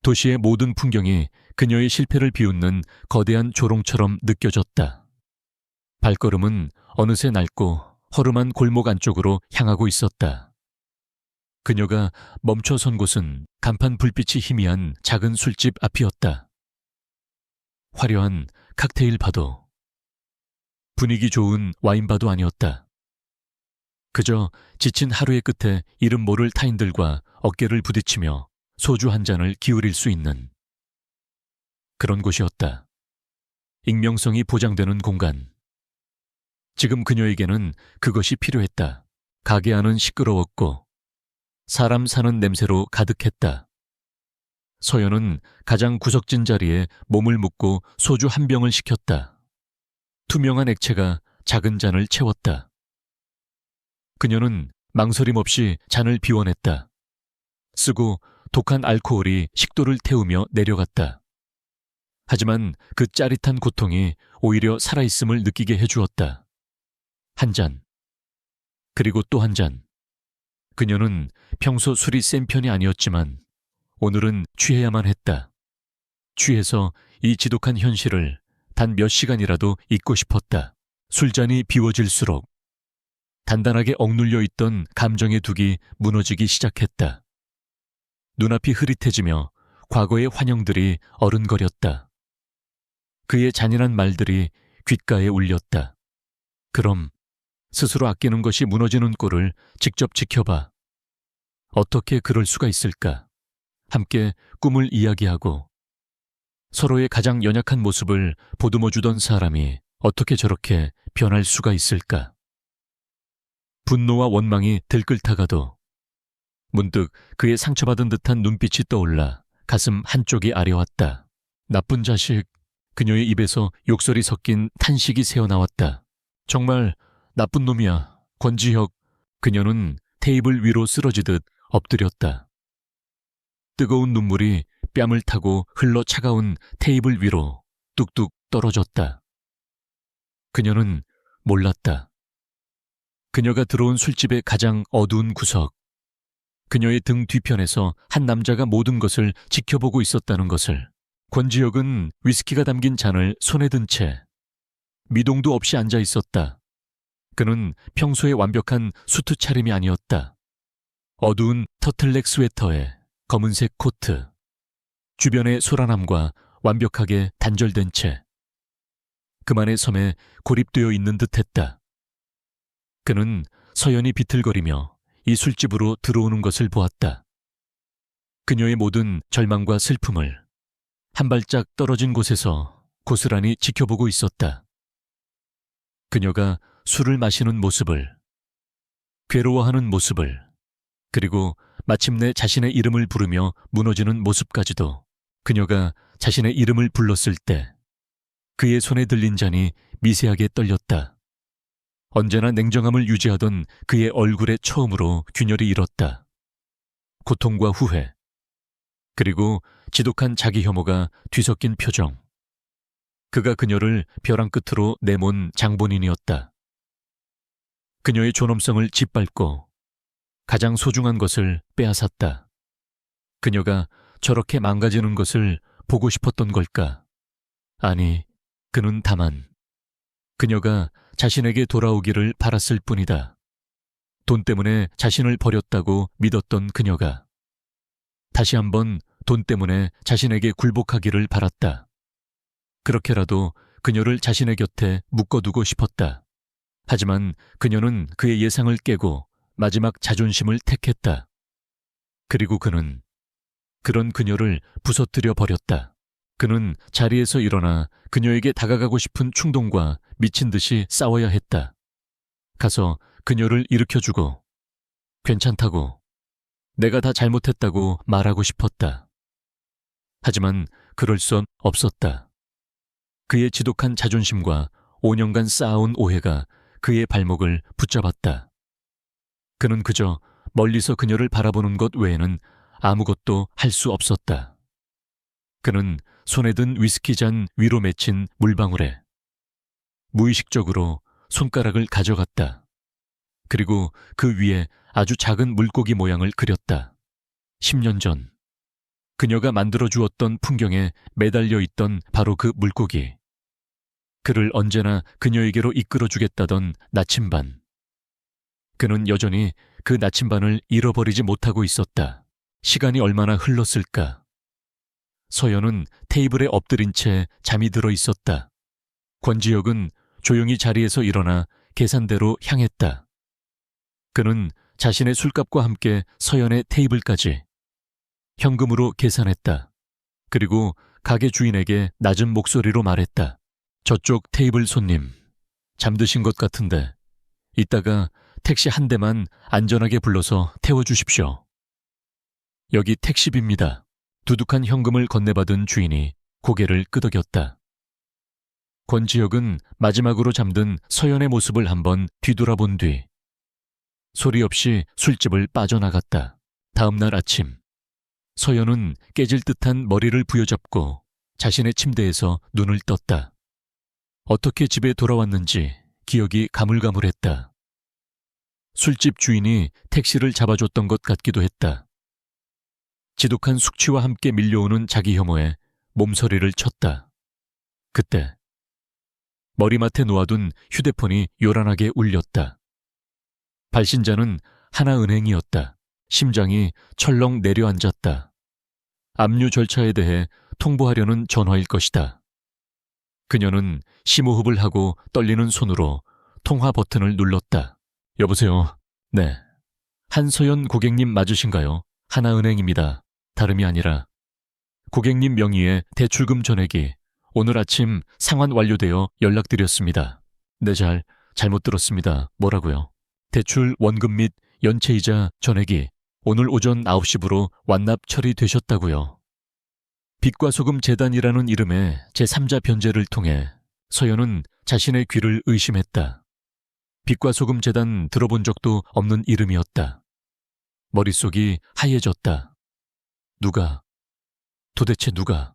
도시의 모든 풍경이 그녀의 실패를 비웃는 거대한 조롱처럼 느껴졌다. 발걸음은 어느새 낡고 허름한 골목 안쪽으로 향하고 있었다. 그녀가 멈춰선 곳은 간판 불빛이 희미한 작은 술집 앞이었다. 화려한 칵테일 바도, 분위기 좋은 와인바도 아니었다. 그저 지친 하루의 끝에 이름 모를 타인들과 어깨를 부딪히며 소주 한 잔을 기울일 수 있는 그런 곳이었다. 익명성이 보장되는 공간. 지금 그녀에게는 그것이 필요했다. 가게 안은 시끄러웠고 사람 사는 냄새로 가득했다. 서연은 가장 구석진 자리에 몸을 묻고 소주 한 병을 시켰다. 투명한 액체가 작은 잔을 채웠다. 그녀는 망설임 없이 잔을 비워냈다. 쓰고 독한 알코올이 식도를 태우며 내려갔다. 하지만 그 짜릿한 고통이 오히려 살아있음을 느끼게 해주었다. 한 잔, 그리고 또 한 잔. 그녀는 평소 술이 센 편이 아니었지만 오늘은 취해야만 했다. 취해서 이 지독한 현실을 단 몇 시간이라도 잊고 싶었다. 술잔이 비워질수록 단단하게 억눌려 있던 감정의 둑이 무너지기 시작했다. 눈앞이 흐릿해지며 과거의 환영들이 어른거렸다. 그의 잔인한 말들이 귓가에 울렸다. 그럼 스스로 아끼는 것이 무너지는 꼴을 직접 지켜봐. 어떻게 그럴 수가 있을까? 함께 꿈을 이야기하고 서로의 가장 연약한 모습을 보듬어주던 사람이 어떻게 저렇게 변할 수가 있을까? 분노와 원망이 들끓다가도 문득 그의 상처받은 듯한 눈빛이 떠올라 가슴 한쪽이 아려왔다. 나쁜 자식. 그녀의 입에서 욕설이 섞인 탄식이 새어나왔다. 정말 나쁜 놈이야. 권지혁. 그녀는 테이블 위로 쓰러지듯 엎드렸다. 뜨거운 눈물이 뺨을 타고 흘러 차가운 테이블 위로 뚝뚝 떨어졌다. 그녀는 몰랐다. 그녀가 들어온 술집의 가장 어두운 구석, 그녀의 등 뒤편에서 한 남자가 모든 것을 지켜보고 있었다는 것을. 권지혁은 위스키가 담긴 잔을 손에 든 채 미동도 없이 앉아 있었다. 그는 평소의 완벽한 수트 차림이 아니었다. 어두운 터틀넥 스웨터에 검은색 코트, 주변의 소란함과 완벽하게 단절된 채 그만의 섬에 고립되어 있는 듯했다. 그는 서연이 비틀거리며 이 술집으로 들어오는 것을 보았다. 그녀의 모든 절망과 슬픔을 한 발짝 떨어진 곳에서 고스란히 지켜보고 있었다. 그녀가 술을 마시는 모습을, 괴로워하는 모습을, 그리고 마침내 자신의 이름을 부르며 무너지는 모습까지도. 그녀가 자신의 이름을 불렀을 때 그의 손에 들린 잔이 미세하게 떨렸다. 언제나 냉정함을 유지하던 그의 얼굴에 처음으로 균열이 일었다. 고통과 후회, 그리고 지독한 자기 혐오가 뒤섞인 표정. 그가 그녀를 벼랑 끝으로 내몬 장본인이었다. 그녀의 존엄성을 짓밟고 가장 소중한 것을 빼앗았다. 그녀가 저렇게 망가지는 것을 보고 싶었던 걸까? 아니, 그는 다만 그녀가 자신에게 돌아오기를 바랐을 뿐이다. 돈 때문에 자신을 버렸다고 믿었던 그녀가 다시 한번 돈 때문에 자신에게 굴복하기를 바랐다. 그렇게라도 그녀를 자신의 곁에 묶어두고 싶었다. 하지만 그녀는 그의 예상을 깨고 마지막 자존심을 택했다. 그리고 그는 그런 그녀를 부서뜨려 버렸다. 그는 자리에서 일어나 그녀에게 다가가고 싶은 충동과 미친 듯이 싸워야 했다. 가서 그녀를 일으켜주고 괜찮다고, 내가 다 잘못했다고 말하고 싶었다. 하지만 그럴 수 없었다. 그의 지독한 자존심과 5년간 쌓아온 오해가 그의 발목을 붙잡았다. 그는 그저 멀리서 그녀를 바라보는 것 외에는 아무것도 할 수 없었다. 그는 손에 든 위스키 잔 위로 맺힌 물방울에 무의식적으로 손가락을 가져갔다. 그리고 그 위에 아주 작은 물고기 모양을 그렸다. 10년 전 그녀가 만들어 주었던 풍경에 매달려 있던 바로 그 물고기. 그를 언제나 그녀에게로 이끌어 주겠다던 나침반. 그는 여전히 그 나침반을 잃어버리지 못하고 있었다. 시간이 얼마나 흘렀을까. 서연은 테이블에 엎드린 채 잠이 들어 있었다. 권지혁은 조용히 자리에서 일어나 계산대로 향했다. 그는 자신의 술값과 함께 서연의 테이블까지 현금으로 계산했다. 그리고 가게 주인에게 낮은 목소리로 말했다. 저쪽 테이블 손님, 잠드신 것 같은데 이따가 택시 한 대만 안전하게 불러서 태워주십시오. 여기 택시비입니다. 두둑한 현금을 건네받은 주인이 고개를 끄덕였다. 권지혁은 마지막으로 잠든 서연의 모습을 한번 뒤돌아본 뒤 소리 없이 술집을 빠져나갔다. 다음 날 아침 서연은 깨질 듯한 머리를 부여잡고 자신의 침대에서 눈을 떴다. 어떻게 집에 돌아왔는지 기억이 가물가물했다. 술집 주인이 택시를 잡아줬던 것 같기도 했다. 지독한 숙취와 함께 밀려오는 자기 혐오에 몸서리를 쳤다. 그때 머리맡에 놓아둔 휴대폰이 요란하게 울렸다. 발신자는 하나은행이었다. 심장이 철렁 내려앉았다. 압류 절차에 대해 통보하려는 전화일 것이다. 그녀는 심호흡을 하고 떨리는 손으로 통화 버튼을 눌렀다. 여보세요. 네. 한서연 고객님 맞으신가요? 하나은행입니다. 다름이 아니라 고객님 명의의 대출금 전액이 오늘 아침 상환 완료되어 연락드렸습니다. 네, 잘못 들었습니다. 뭐라고요? 대출 원금 및 연체이자 전액이 오늘 오전 9시부로 완납 처리되셨다고요. 빛과 소금 재단이라는 이름의 제3자 변제를 통해 서연은 자신의 귀를 의심했다. 빛과 소금 재단 들어본 적도 없는 이름이었다. 머릿속이 하얘졌다. 도대체 누가?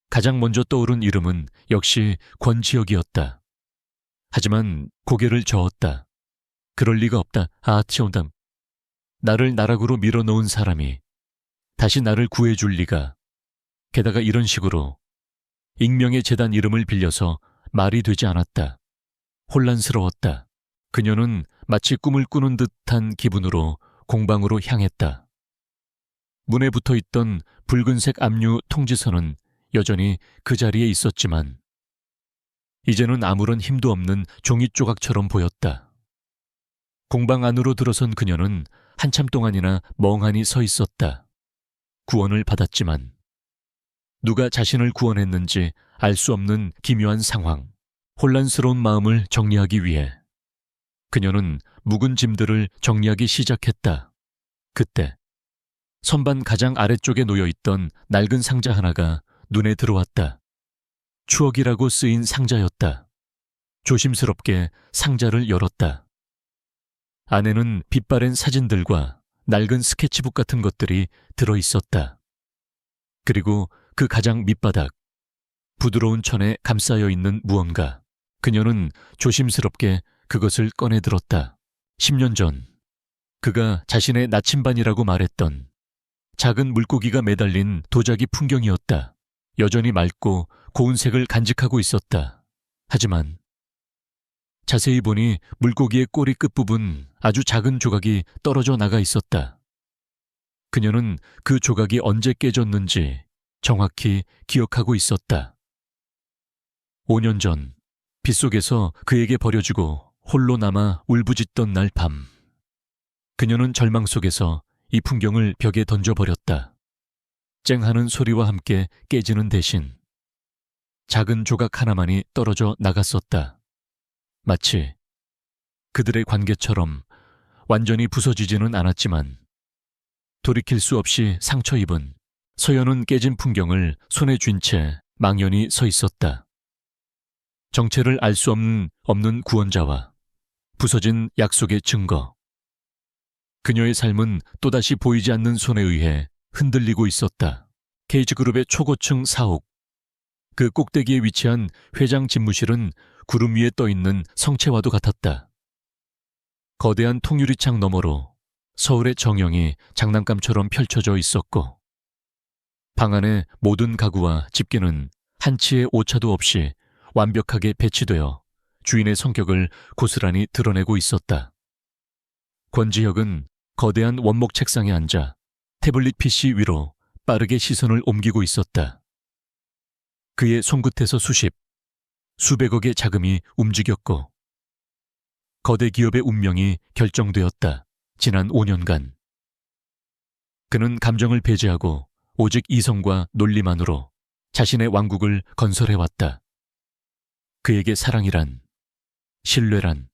가장 먼저 떠오른 이름은 역시 권지혁이었다. 하지만 고개를 저었다. 그럴 리가 없다. 치온담. 나를 나락으로 밀어놓은 사람이 다시 나를 구해줄 리가. 게다가 이런 식으로 익명의 재단 이름을 빌려서 말이 되지 않았다. 혼란스러웠다. 그녀는 마치 꿈을 꾸는 듯한 기분으로 공방으로 향했다. 문에 붙어있던 붉은색 압류 통지서는 여전히 그 자리에 있었지만 이제는 아무런 힘도 없는 종이 조각처럼 보였다. 공방 안으로 들어선 그녀는 한참 동안이나 멍하니 서 있었다. 구원을 받았지만 누가 자신을 구원했는지 알 수 없는 기묘한 상황, 혼란스러운 마음을 정리하기 위해 그녀는 묵은 짐들을 정리하기 시작했다. 그때 선반 가장 아래쪽에 놓여있던 낡은 상자 하나가 눈에 들어왔다. 추억이라고 쓰인 상자였다. 조심스럽게 상자를 열었다. 안에는 빛바랜 사진들과 낡은 스케치북 같은 것들이 들어있었다. 그리고 그 가장 밑바닥, 부드러운 천에 감싸여 있는 무언가. 그녀는 조심스럽게 그것을 꺼내 들었다. 10년 전 그가 자신의 나침반이라고 말했던 작은 물고기가 매달린 도자기 풍경이었다. 여전히 맑고 고운 색을 간직하고 있었다. 하지만 자세히 보니 물고기의 꼬리 끝부분 아주 작은 조각이 떨어져 나가 있었다. 그녀는 그 조각이 언제 깨졌는지 정확히 기억하고 있었다. 5년 전 빗속에서 그에게 버려주고 홀로 남아 울부짖던 날 밤. 그녀는 절망 속에서 이 풍경을 벽에 던져버렸다. 쨍하는 소리와 함께 깨지는 대신 작은 조각 하나만이 떨어져 나갔었다. 마치 그들의 관계처럼 완전히 부서지지는 않았지만 돌이킬 수 없이 상처 입은 서연은 깨진 풍경을 손에 쥔 채 망연히 서 있었다. 정체를 알 수 없는 구원자와 부서진 약속의 증거. 그녀의 삶은 또다시 보이지 않는 손에 의해 흔들리고 있었다. 케이지그룹의 초고층 사옥, 그 꼭대기에 위치한 회장 집무실은 구름 위에 떠있는 성채와도 같았다. 거대한 통유리창 너머로 서울의 정형이 장난감처럼 펼쳐져 있었고 방 안의 모든 가구와 집기는 한치의 오차도 없이 완벽하게 배치되어 주인의 성격을 고스란히 드러내고 있었다. 권지혁은 거대한 원목 책상에 앉아 태블릿 PC 위로 빠르게 시선을 옮기고 있었다. 그의 손끝에서 수백억의 자금이 움직였고 거대 기업의 운명이 결정되었다. 지난 5년간. 그는 감정을 배제하고 오직 이성과 논리만으로 자신의 왕국을 건설해왔다. 그에게 사랑이란, 신뢰란,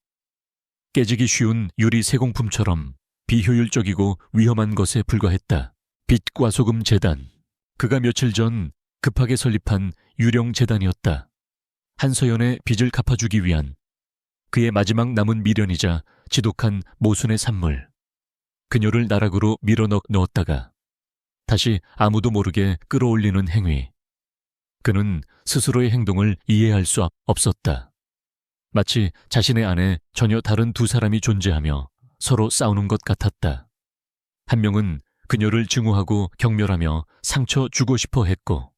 깨지기 쉬운 유리 세공품처럼 비효율적이고 위험한 것에 불과했다. 빛과 소금 재단. 그가 며칠 전 급하게 설립한 유령 재단이었다. 한서연의 빚을 갚아주기 위한 그의 마지막 남은 미련이자 지독한 모순의 산물. 그녀를 나락으로 밀어넣었다가 다시 아무도 모르게 끌어올리는 행위. 그는 스스로의 행동을 이해할 수 없었다. 마치 자신의 안에 전혀 다른 두 사람이 존재하며 서로 싸우는 것 같았다. 한 명은 그녀를 증오하고 경멸하며 상처 주고 싶어 했고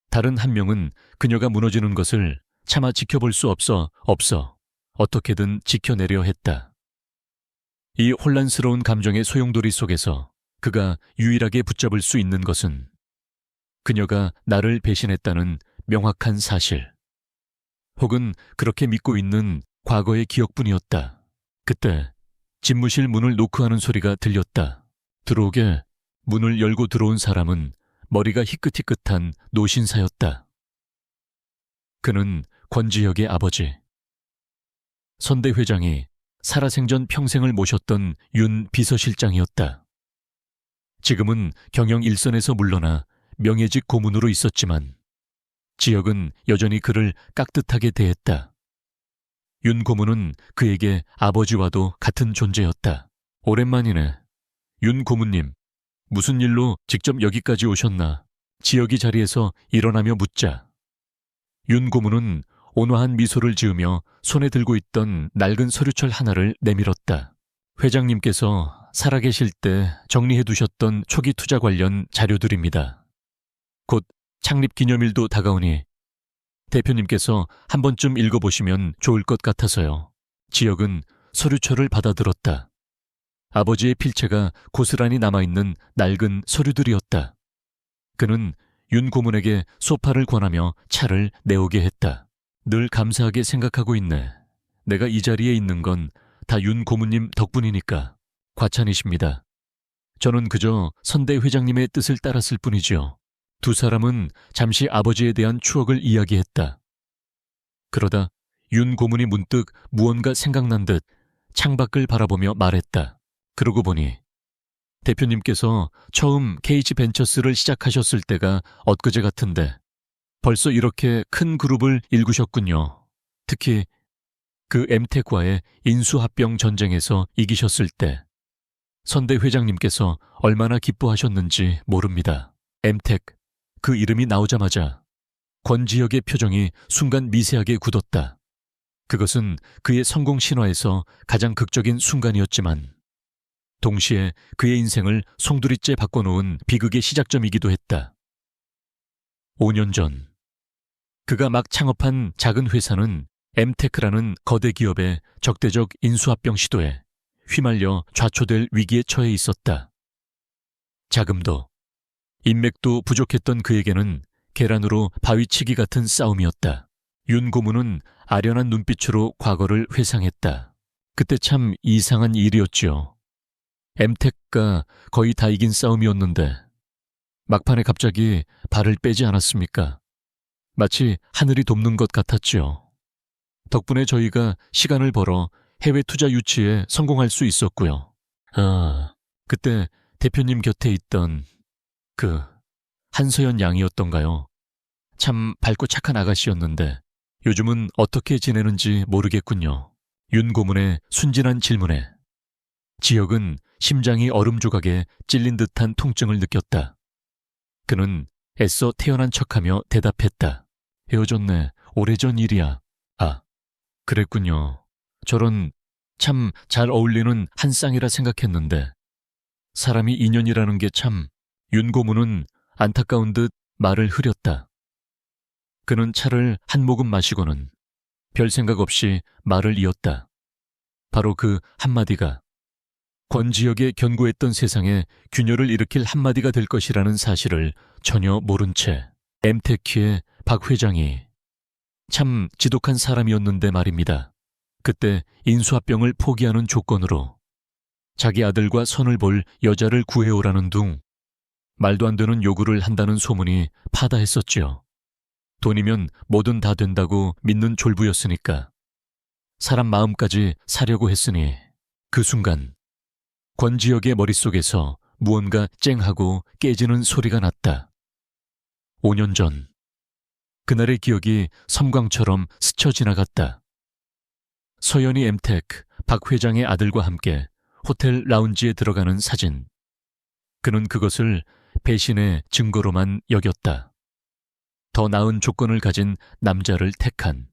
다른 한 명은 그녀가 무너지는 것을 차마 지켜볼 수 없어 어떻게든 지켜내려 했다. 이 혼란스러운 감정의 소용돌이 속에서 그가 유일하게 붙잡을 수 있는 것은 그녀가 나를 배신했다는 명확한 사실, 혹은 그렇게 믿고 있는 과거의 기억뿐이었다. 그때 집무실 문을 노크하는 소리가 들렸다. 들어오게. 문을 열고 들어온 사람은 머리가 희끗희끗한 노신사였다. 그는 권지혁의 아버지, 선대 회장이 살아생전 평생을 모셨던 윤 비서실장이었다. 지금은 경영 일선에서 물러나 명예직 고문으로 있었지만 지혁은 여전히 그를 깍듯하게 대했다. 윤 고문은 그에게 아버지와도 같은 존재였다. 오랜만이네. 윤 고문님, 무슨 일로 직접 여기까지 오셨나? 지혁이 자리에서 일어나며 묻자 윤 고문은 온화한 미소를 지으며 손에 들고 있던 낡은 서류철 하나를 내밀었다. 회장님께서 살아계실 때 정리해 두셨던 초기 투자 관련 자료들입니다. 곧 창립기념일도 다가오니 대표님께서 한 번쯤 읽어보시면 좋을 것 같아서요. 지혁은 서류철을 받아들었다. 아버지의 필체가 고스란히 남아있는 낡은 서류들이었다. 그는 윤 고문에게 소파를 권하며 차를 내오게 했다. 늘 감사하게 생각하고 있네. 내가 이 자리에 있는 건 다 윤 고문님 덕분이니까. 과찬이십니다. 저는 그저 선대 회장님의 뜻을 따랐을 뿐이지요. 두 사람은 잠시 아버지에 대한 추억을 이야기했다. 그러다 윤 고문이 문득 무언가 생각난 듯 창밖을 바라보며 말했다. 그러고 보니 대표님께서 처음 KH벤처스를 시작하셨을 때가 엊그제 같은데 벌써 이렇게 큰 그룹을 일구셨군요. 특히 그 엠텍과의 인수합병 전쟁에서 이기셨을 때 선대 회장님께서 얼마나 기뻐하셨는지 모릅니다. 엠텍, 그 이름이 나오자마자 권지혁의 표정이 순간 미세하게 굳었다. 그것은 그의 성공 신화에서 가장 극적인 순간이었지만 동시에 그의 인생을 송두리째 바꿔놓은 비극의 시작점이기도 했다. 5년 전 그가 막 창업한 작은 회사는 엠테크라는 거대 기업의 적대적 인수합병 시도에 휘말려 좌초될 위기에 처해 있었다. 자금도, 인맥도 부족했던 그에게는 계란으로 바위치기 같은 싸움이었다. 윤 고문은 아련한 눈빛으로 과거를 회상했다. 그때 참 이상한 일이었지요. 엠텍과 거의 다 이긴 싸움이었는데 막판에 갑자기 발을 빼지 않았습니까? 마치 하늘이 돕는 것 같았지요. 덕분에 저희가 시간을 벌어 해외 투자 유치에 성공할 수 있었고요. 그때 대표님 곁에 있던 그 한서연 양이었던가요? 참 밝고 착한 아가씨였는데 요즘은 어떻게 지내는지 모르겠군요. 윤 고문의 순진한 질문에 지혁은 심장이 얼음 조각에 찔린 듯한 통증을 느꼈다. 그는 애써 태연한 척하며 대답했다. 헤어졌네. 오래전 일이야. 아, 그랬군요. 저런 참 잘 어울리는 한 쌍이라 생각했는데 사람이 인연이라는 게 참... 윤고문은 안타까운 듯 말을 흐렸다. 그는 차를 한 모금 마시고는 별 생각 없이 말을 이었다. 바로 그 한마디가 권지혁의 견고했던 세상에 균열을 일으킬 한마디가 될 것이라는 사실을 전혀 모른 채 엠테키의 박 회장이 참 지독한 사람이었는데 말입니다. 그때 인수합병을 포기하는 조건으로 자기 아들과 선을 볼 여자를 구해오라는 둥 말도 안 되는 요구를 한다는 소문이 파다했었지요. 돈이면 뭐든 다 된다고 믿는 졸부였으니까 사람 마음까지 사려고 했으니 그 순간 권지혁의 머릿속에서 무언가 쨍하고 깨지는 소리가 났다. 5년 전 그날의 기억이 섬광처럼 스쳐 지나갔다. 서연이 엠테크 박 회장의 아들과 함께 호텔 라운지에 들어가는 사진. 그는 그것을 배신의 증거로만 여겼다. 더 나은 조건을 가진 남자를 택한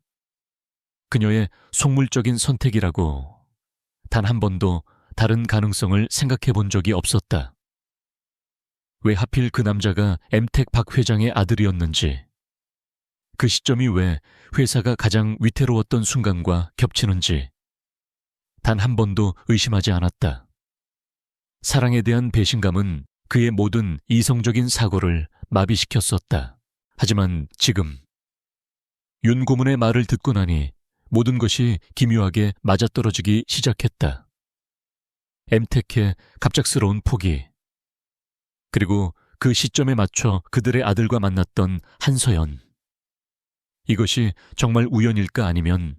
그녀의 속물적인 선택이라고 단 한 번도 다른 가능성을 생각해 본 적이 없었다. 왜 하필 그 남자가 엠텍 박 회장의 아들이었는지, 그 시점이 왜 회사가 가장 위태로웠던 순간과 겹치는지 단 한 번도 의심하지 않았다. 사랑에 대한 배신감은 그의 모든 이성적인 사고를 마비시켰었다. 하지만 지금 윤 고문의 말을 듣고 나니 모든 것이 기묘하게 맞아떨어지기 시작했다. 엠텍의 갑작스러운 포기, 그리고 그 시점에 맞춰 그들의 아들과 만났던 한서연. 이것이 정말 우연일까 아니면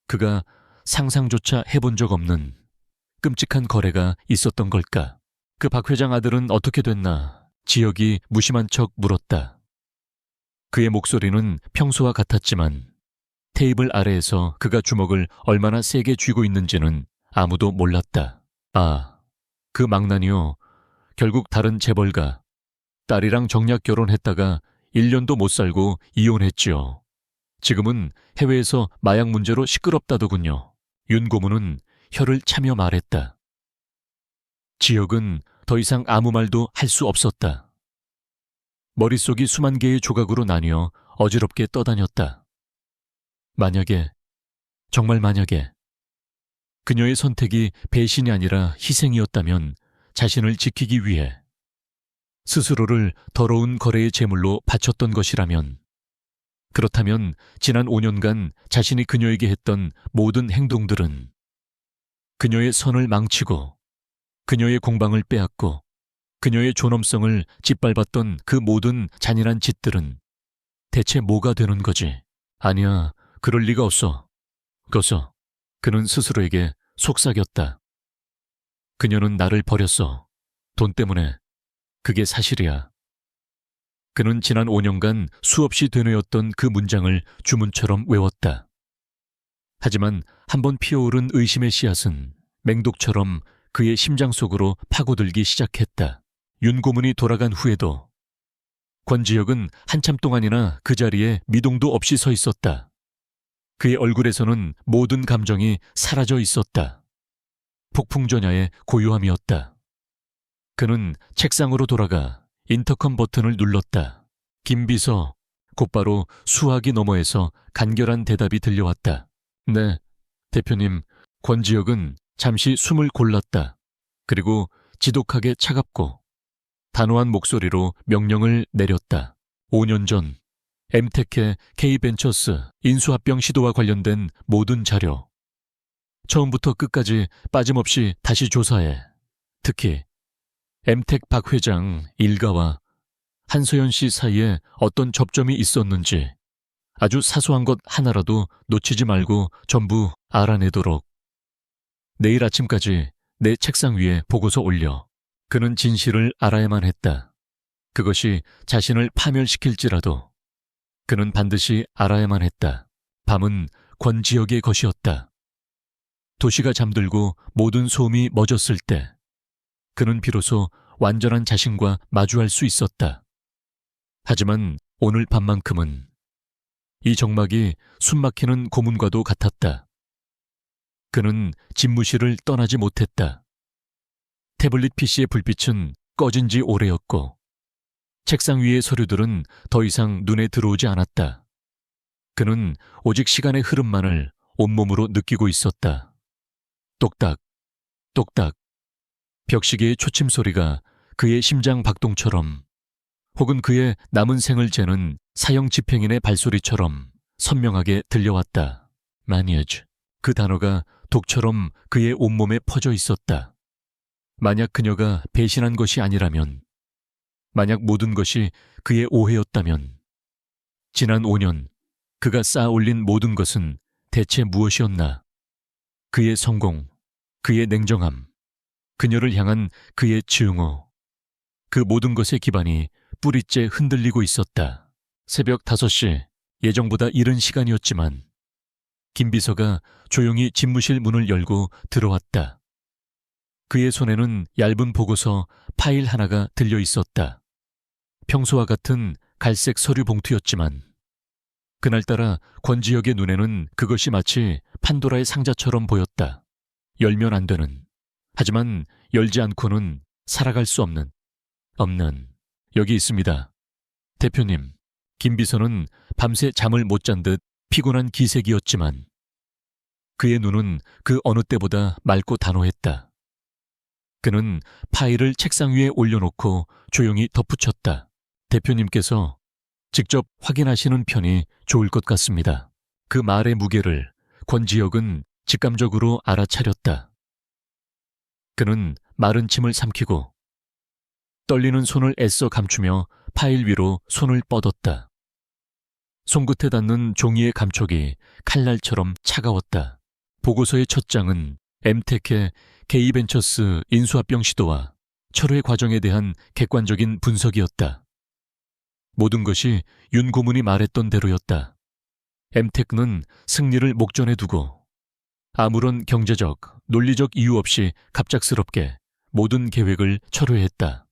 그가 상상조차 해본 적 없는 끔찍한 거래가 있었던 걸까? 그 박 회장 아들은 어떻게 됐나? 지혁이 무심한 척 물었다. 그의 목소리는 평소와 같았지만 테이블 아래에서 그가 주먹을 얼마나 세게 쥐고 있는지는 아무도 몰랐다. 아, 그 망나니요. 결국 다른 재벌가 딸이랑 정략 결혼했다가 1년도 못 살고 이혼했지요. 지금은 해외에서 마약 문제로 시끄럽다더군요. 윤 고문은 혀를 차며 말했다. 지혁은 더 이상 아무 말도 할 수 없었다. 머릿속이 수만 개의 조각으로 나뉘어 어지럽게 떠다녔다. 만약에, 정말 만약에 그녀의 선택이 배신이 아니라 희생이었다면 자신을 지키기 위해 스스로를 더러운 거래의 제물로 바쳤던 것이라면, 그렇다면 지난 5년간 자신이 그녀에게 했던 모든 행동들은 그녀의 선을 망치고 그녀의 공방을 빼앗고 그녀의 존엄성을 짓밟았던 그 모든 잔인한 짓들은 대체 뭐가 되는 거지? 아니야, 그럴 리가 없어. 거서 그는 스스로에게 속삭였다. 그녀는 나를 버렸어. 돈 때문에. 그게 사실이야. 그는 지난 5년간 수없이 되뇌었던 그 문장을 주문처럼 외웠다. 하지만 한번 피어오른 의심의 씨앗은 맹독처럼 그의 심장 속으로 파고들기 시작했다. 윤 고문이 돌아간 후에도 권지혁은 한참 동안이나 그 자리에 미동도 없이 서 있었다. 그의 얼굴에서는 모든 감정이 사라져 있었다. 폭풍전야의 고요함이었다. 그는 책상으로 돌아가 인터컴 버튼을 눌렀다. 김비서, 곧바로 수화기 너머에서 간결한 대답이 들려왔다. 네, 대표님. 권지혁은 잠시 숨을 골랐다. 그리고 지독하게 차갑고 단호한 목소리로 명령을 내렸다. 5년 전 엠텍의 K벤처스 인수합병 시도와 관련된 모든 자료, 처음부터 끝까지 빠짐없이 다시 조사해. 특히 엠텍 박 회장 일가와 한서연 씨 사이에 어떤 접점이 있었는지 아주 사소한 것 하나라도 놓치지 말고 전부 알아내도록. 내일 아침까지 내 책상 위에 보고서 올려. 그는 진실을 알아야만 했다. 그것이 자신을 파멸시킬지라도 그는 반드시 알아야만 했다. 밤은 권지혁의 것이었다. 도시가 잠들고 모든 소음이 멎었을 때 그는 비로소 완전한 자신과 마주할 수 있었다. 하지만 오늘 밤만큼은 이 정막이 숨막히는 고문과도 같았다. 그는 집무실을 떠나지 못했다. 태블릿 PC의 불빛은 꺼진 지 오래였고 책상 위의 서류들은 더 이상 눈에 들어오지 않았다. 그는 오직 시간의 흐름만을 온몸으로 느끼고 있었다. 똑딱, 똑딱. 벽시계의 초침 소리가 그의 심장 박동처럼 혹은 그의 남은 생을 재는 사형 집행인의 발소리처럼 선명하게 들려왔다. 마니아즈. 그 단어가 독처럼 그의 온몸에 퍼져 있었다. 만약 그녀가 배신한 것이 아니라면, 만약 모든 것이 그의 오해였다면, 지난 5년 그가 쌓아 올린 모든 것은 대체 무엇이었나? 그의 성공, 그의 냉정함, 그녀를 향한 그의 증오, 그 모든 것의 기반이 뿌리째 흔들리고 있었다. 새벽 5시, 예정보다 이른 시간이었지만 김 비서가 조용히 집무실 문을 열고 들어왔다. 그의 손에는 얇은 보고서 파일 하나가 들려 있었다. 평소와 같은 갈색 서류 봉투였지만 그날따라 권지혁의 눈에는 그것이 마치 판도라의 상자처럼 보였다. 열면 안 되는, 하지만 열지 않고는 살아갈 수 없는, 여기 있습니다. 대표님. 김 비서는 밤새 잠을 못 잔 듯 피곤한 기색이었지만 그의 눈은 그 어느 때보다 맑고 단호했다. 그는 파일을 책상 위에 올려놓고 조용히 덧붙였다. 대표님께서 직접 확인하시는 편이 좋을 것 같습니다. 그 말의 무게를 권지혁은 직감적으로 알아차렸다. 그는 마른 침을 삼키고 떨리는 손을 애써 감추며 파일 위로 손을 뻗었다. 손끝에 닿는 종이의 감촉이 칼날처럼 차가웠다. 보고서의 첫 장은 엠텍의 K벤처스 인수합병 시도와 철회 과정에 대한 객관적인 분석이었다. 모든 것이 윤 고문이 말했던 대로였다. 엠텍은 승리를 목전에 두고 아무런 경제적, 논리적 이유 없이 갑작스럽게 모든 계획을 철회했다.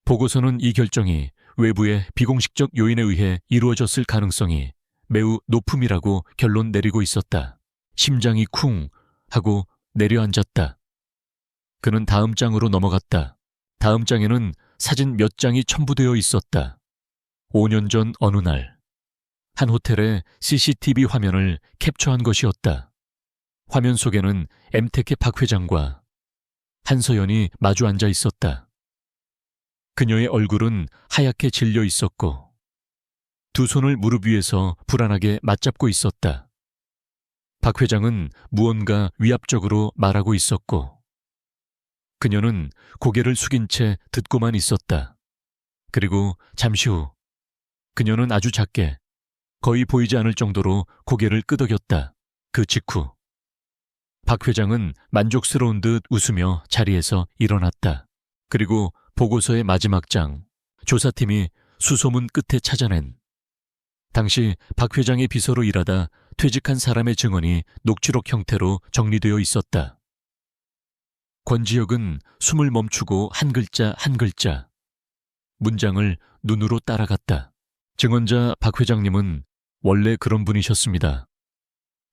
보고서는 이 결정이 외부의 비공식적 요인에 의해 이루어졌을 가능성이 매우 높음이라고 결론 내리고 있었다. 심장이 쿵 하고 내려앉았다. 그는 다음 장으로 넘어갔다. 다음 장에는 사진 몇 장이 첨부되어 있었다. 5년 전 어느 날, 한 호텔의 CCTV 화면을 캡처한 것이었다. 화면 속에는 엠텍의 박 회장과 한서연이 마주 앉아 있었다. 그녀의 얼굴은 하얗게 질려 있었고 두 손을 무릎 위에서 불안하게 맞잡고 있었다. 박 회장은 무언가 위압적으로 말하고 있었고 그녀는 고개를 숙인 채 듣고만 있었다. 그리고 잠시 후 그녀는 아주 작게 거의 보이지 않을 정도로 고개를 끄덕였다. 그 직후 박 회장은 만족스러운 듯 웃으며 자리에서 일어났다. 그리고 보고서의 마지막 장, 조사팀이 수소문 끝에 찾아낸 당시 박 회장의 비서로 일하다 퇴직한 사람의 증언이 녹취록 형태로 정리되어 있었다. 권지혁은 숨을 멈추고 한 글자 한 글자 문장을 눈으로 따라갔다. 증언자 박 회장님은 원래 그런 분이셨습니다.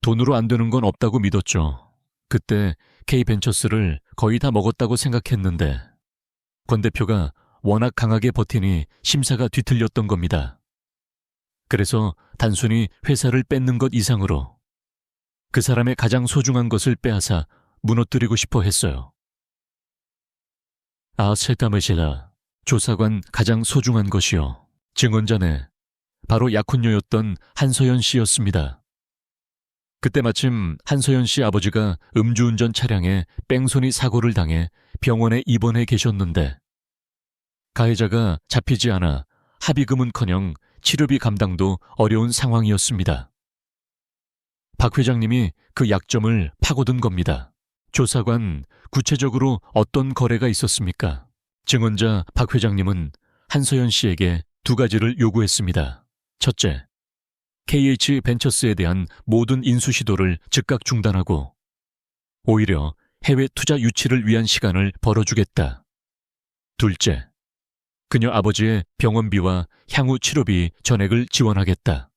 돈으로 안 되는 건 없다고 믿었죠. 그때 K벤처스를 거의 다 먹었다고 생각했는데 권 대표가 워낙 강하게 버티니 심사가 뒤틀렸던 겁니다. 그래서 단순히 회사를 뺏는 것 이상으로 그 사람의 가장 소중한 것을 빼앗아 무너뜨리고 싶어 했어요. 세타메시라, 조사관 가장 소중한 것이요. 증언자네, 바로 약혼녀였던 한서연 씨였습니다. 그때 마침 한서연 씨 아버지가 음주운전 차량에 뺑소니 사고를 당해 병원에 입원해 계셨는데 가해자가 잡히지 않아 합의금은커녕 치료비 감당도 어려운 상황이었습니다. 박 회장님이 그 약점을 파고든 겁니다. 조사관, 구체적으로 어떤 거래가 있었습니까? 증언자 박 회장님은 한서연 씨에게 두 가지를 요구했습니다. 첫째, KH벤처스에 대한 모든 인수 시도를 즉각 중단하고 오히려 해외 투자 유치를 위한 시간을 벌어주겠다. 둘째, 그녀 아버지의 병원비와 향후 치료비 전액을 지원하겠다.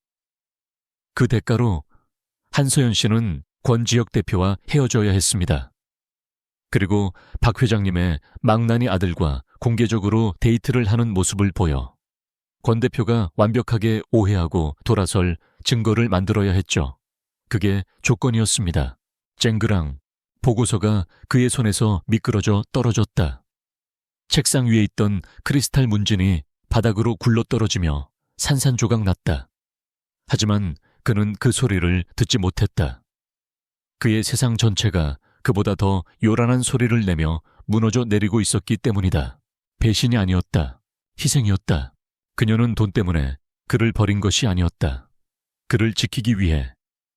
그 대가로 한서연 씨는 권지혁 대표와 헤어져야 했습니다. 그리고 박 회장님의 망나니 아들과 공개적으로 데이트를 하는 모습을 보여 권 대표가 완벽하게 오해하고 돌아설 증거를 만들어야 했죠. 그게 조건이었습니다. 쨍그랑 보고서가 그의 손에서 미끄러져 떨어졌다. 책상 위에 있던 크리스탈 문진이 바닥으로 굴러떨어지며 산산조각 났다. 하지만 그는 그 소리를 듣지 못했다. 그의 세상 전체가 그보다 더 요란한 소리를 내며 무너져 내리고 있었기 때문이다. 배신이 아니었다. 희생이었다. 그녀는 돈 때문에 그를 버린 것이 아니었다. 그를 지키기 위해,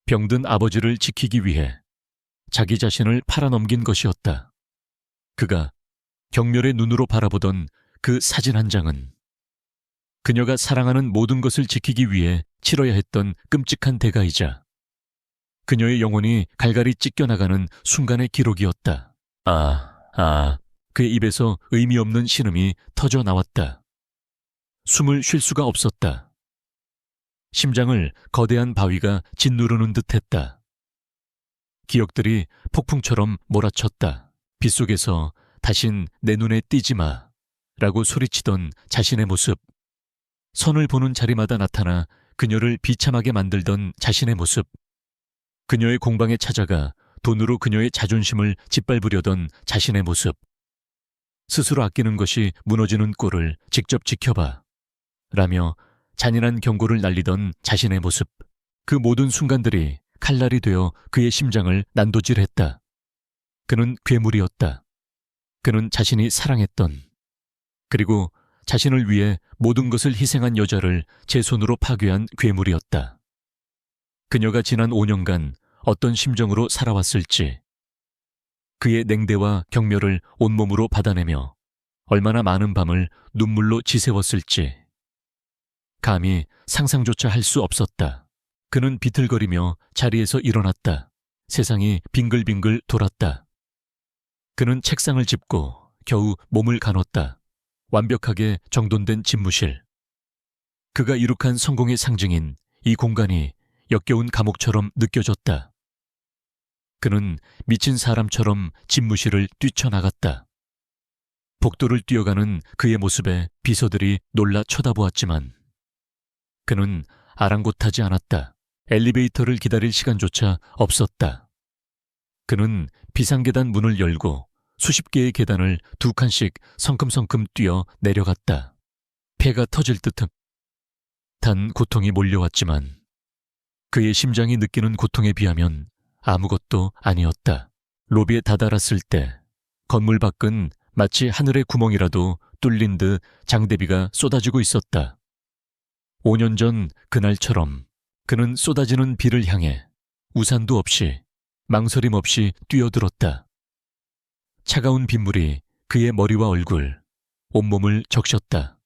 병든 아버지를 지키기 위해 자기 자신을 팔아넘긴 것이었다. 그가 경멸의 눈으로 바라보던 그 사진 한 장은 그녀가 사랑하는 모든 것을 지키기 위해 치러야 했던 끔찍한 대가이자 그녀의 영혼이 갈갈이 찢겨나가는 순간의 기록이었다. 그의 입에서 의미 없는 신음이 터져 나왔다. 숨을 쉴 수가 없었다. 심장을 거대한 바위가 짓누르는 듯했다. 기억들이 폭풍처럼 몰아쳤다. 빗속에서 다신 내 눈에 띄지 마 라고 소리치던 자신의 모습. 선을 보는 자리마다 나타나 그녀를 비참하게 만들던 자신의 모습. 그녀의 공방에 찾아가 돈으로 그녀의 자존심을 짓밟으려던 자신의 모습. 스스로 아끼는 것이 무너지는 꼴을 직접 지켜봐 라며 잔인한 경고를 날리던 자신의 모습. 그 모든 순간들이 칼날이 되어 그의 심장을 난도질했다. 그는 괴물이었다. 그는 자신이 사랑했던, 그리고 자신을 위해 모든 것을 희생한 여자를 제 손으로 파괴한 괴물이었다. 그녀가 지난 5년간 어떤 심정으로 살아왔을지, 그의 냉대와 경멸을 온몸으로 받아내며 얼마나 많은 밤을 눈물로 지새웠을지 감히 상상조차 할 수 없었다. 그는 비틀거리며 자리에서 일어났다. 세상이 빙글빙글 돌았다. 그는 책상을 짚고 겨우 몸을 가눴다. 완벽하게 정돈된 집무실. 그가 이룩한 성공의 상징인 이 공간이 역겨운 감옥처럼 느껴졌다. 그는 미친 사람처럼 집무실을 뛰쳐나갔다. 복도를 뛰어가는 그의 모습에 비서들이 놀라 쳐다보았지만 그는 아랑곳하지 않았다. 엘리베이터를 기다릴 시간조차 없었다. 그는 비상계단 문을 열고 수십 개의 계단을 2칸씩 성큼성큼 뛰어 내려갔다. 폐가 터질 듯한 고통이 몰려왔지만 그의 심장이 느끼는 고통에 비하면 아무것도 아니었다. 로비에 다다랐을 때 건물 밖은 마치 하늘의 구멍이라도 뚫린 듯 장대비가 쏟아지고 있었다. 5년 전 그날처럼 그는 쏟아지는 비를 향해 우산도 없이 망설임 없이 뛰어들었다. 차가운 빗물이 그의 머리와 얼굴, 온몸을 적셨다.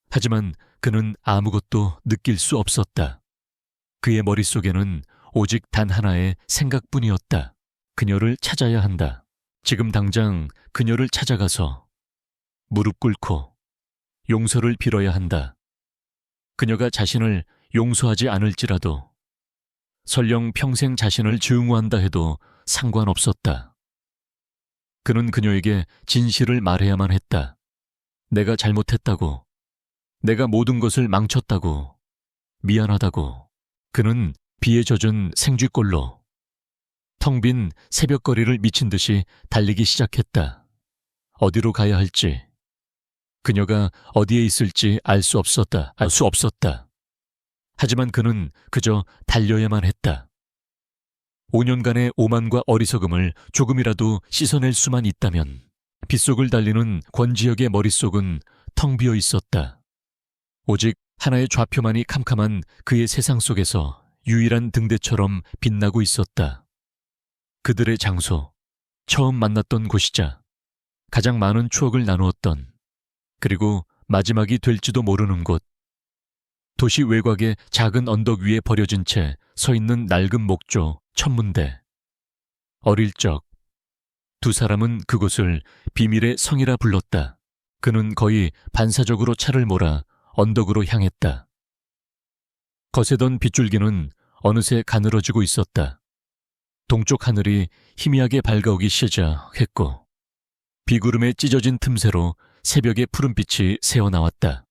하지만 그는 아무것도 느낄 수 없었다. 그의 머릿속에는 오직 단 하나의 생각뿐이었다. 그녀를 찾아야 한다. 지금 당장 그녀를 찾아가서 무릎 꿇고 용서를 빌어야 한다. 그녀가 자신을 용서하지 않을지라도, 설령 평생 자신을 증오한다 해도 상관없었다. 그는 그녀에게 진실을 말해야만 했다. 내가 잘못했다고, 내가 모든 것을 망쳤다고, 미안하다고. 그는 비에 젖은 생쥐꼴로 텅 빈 새벽거리를 미친 듯이 달리기 시작했다. 어디로 가야 할지, 그녀가 어디에 있을지 알 수 없었다. 하지만 그는 그저 달려야만 했다. 5년간의 오만과 어리석음을 조금이라도 씻어낼 수만 있다면 빗속을 달리는 권지혁의 머릿속은 텅 비어 있었다. 오직 하나의 좌표만이 캄캄한 그의 세상 속에서 유일한 등대처럼 빛나고 있었다. 그들의 장소, 처음 만났던 곳이자 가장 많은 추억을 나누었던, 그리고 마지막이 될지도 모르는 곳. 도시 외곽의 작은 언덕 위에 버려진 채 서 있는 낡은 목조, 천문대. 어릴 적 두 사람은 그곳을 비밀의 성이라 불렀다. 그는 거의 반사적으로 차를 몰아 언덕으로 향했다. 거세던 빗줄기는 어느새 가늘어지고 있었다. 동쪽 하늘이 희미하게 밝아오기 시작했고 비구름에 찢어진 틈새로 새벽의 푸른빛이 새어나왔다.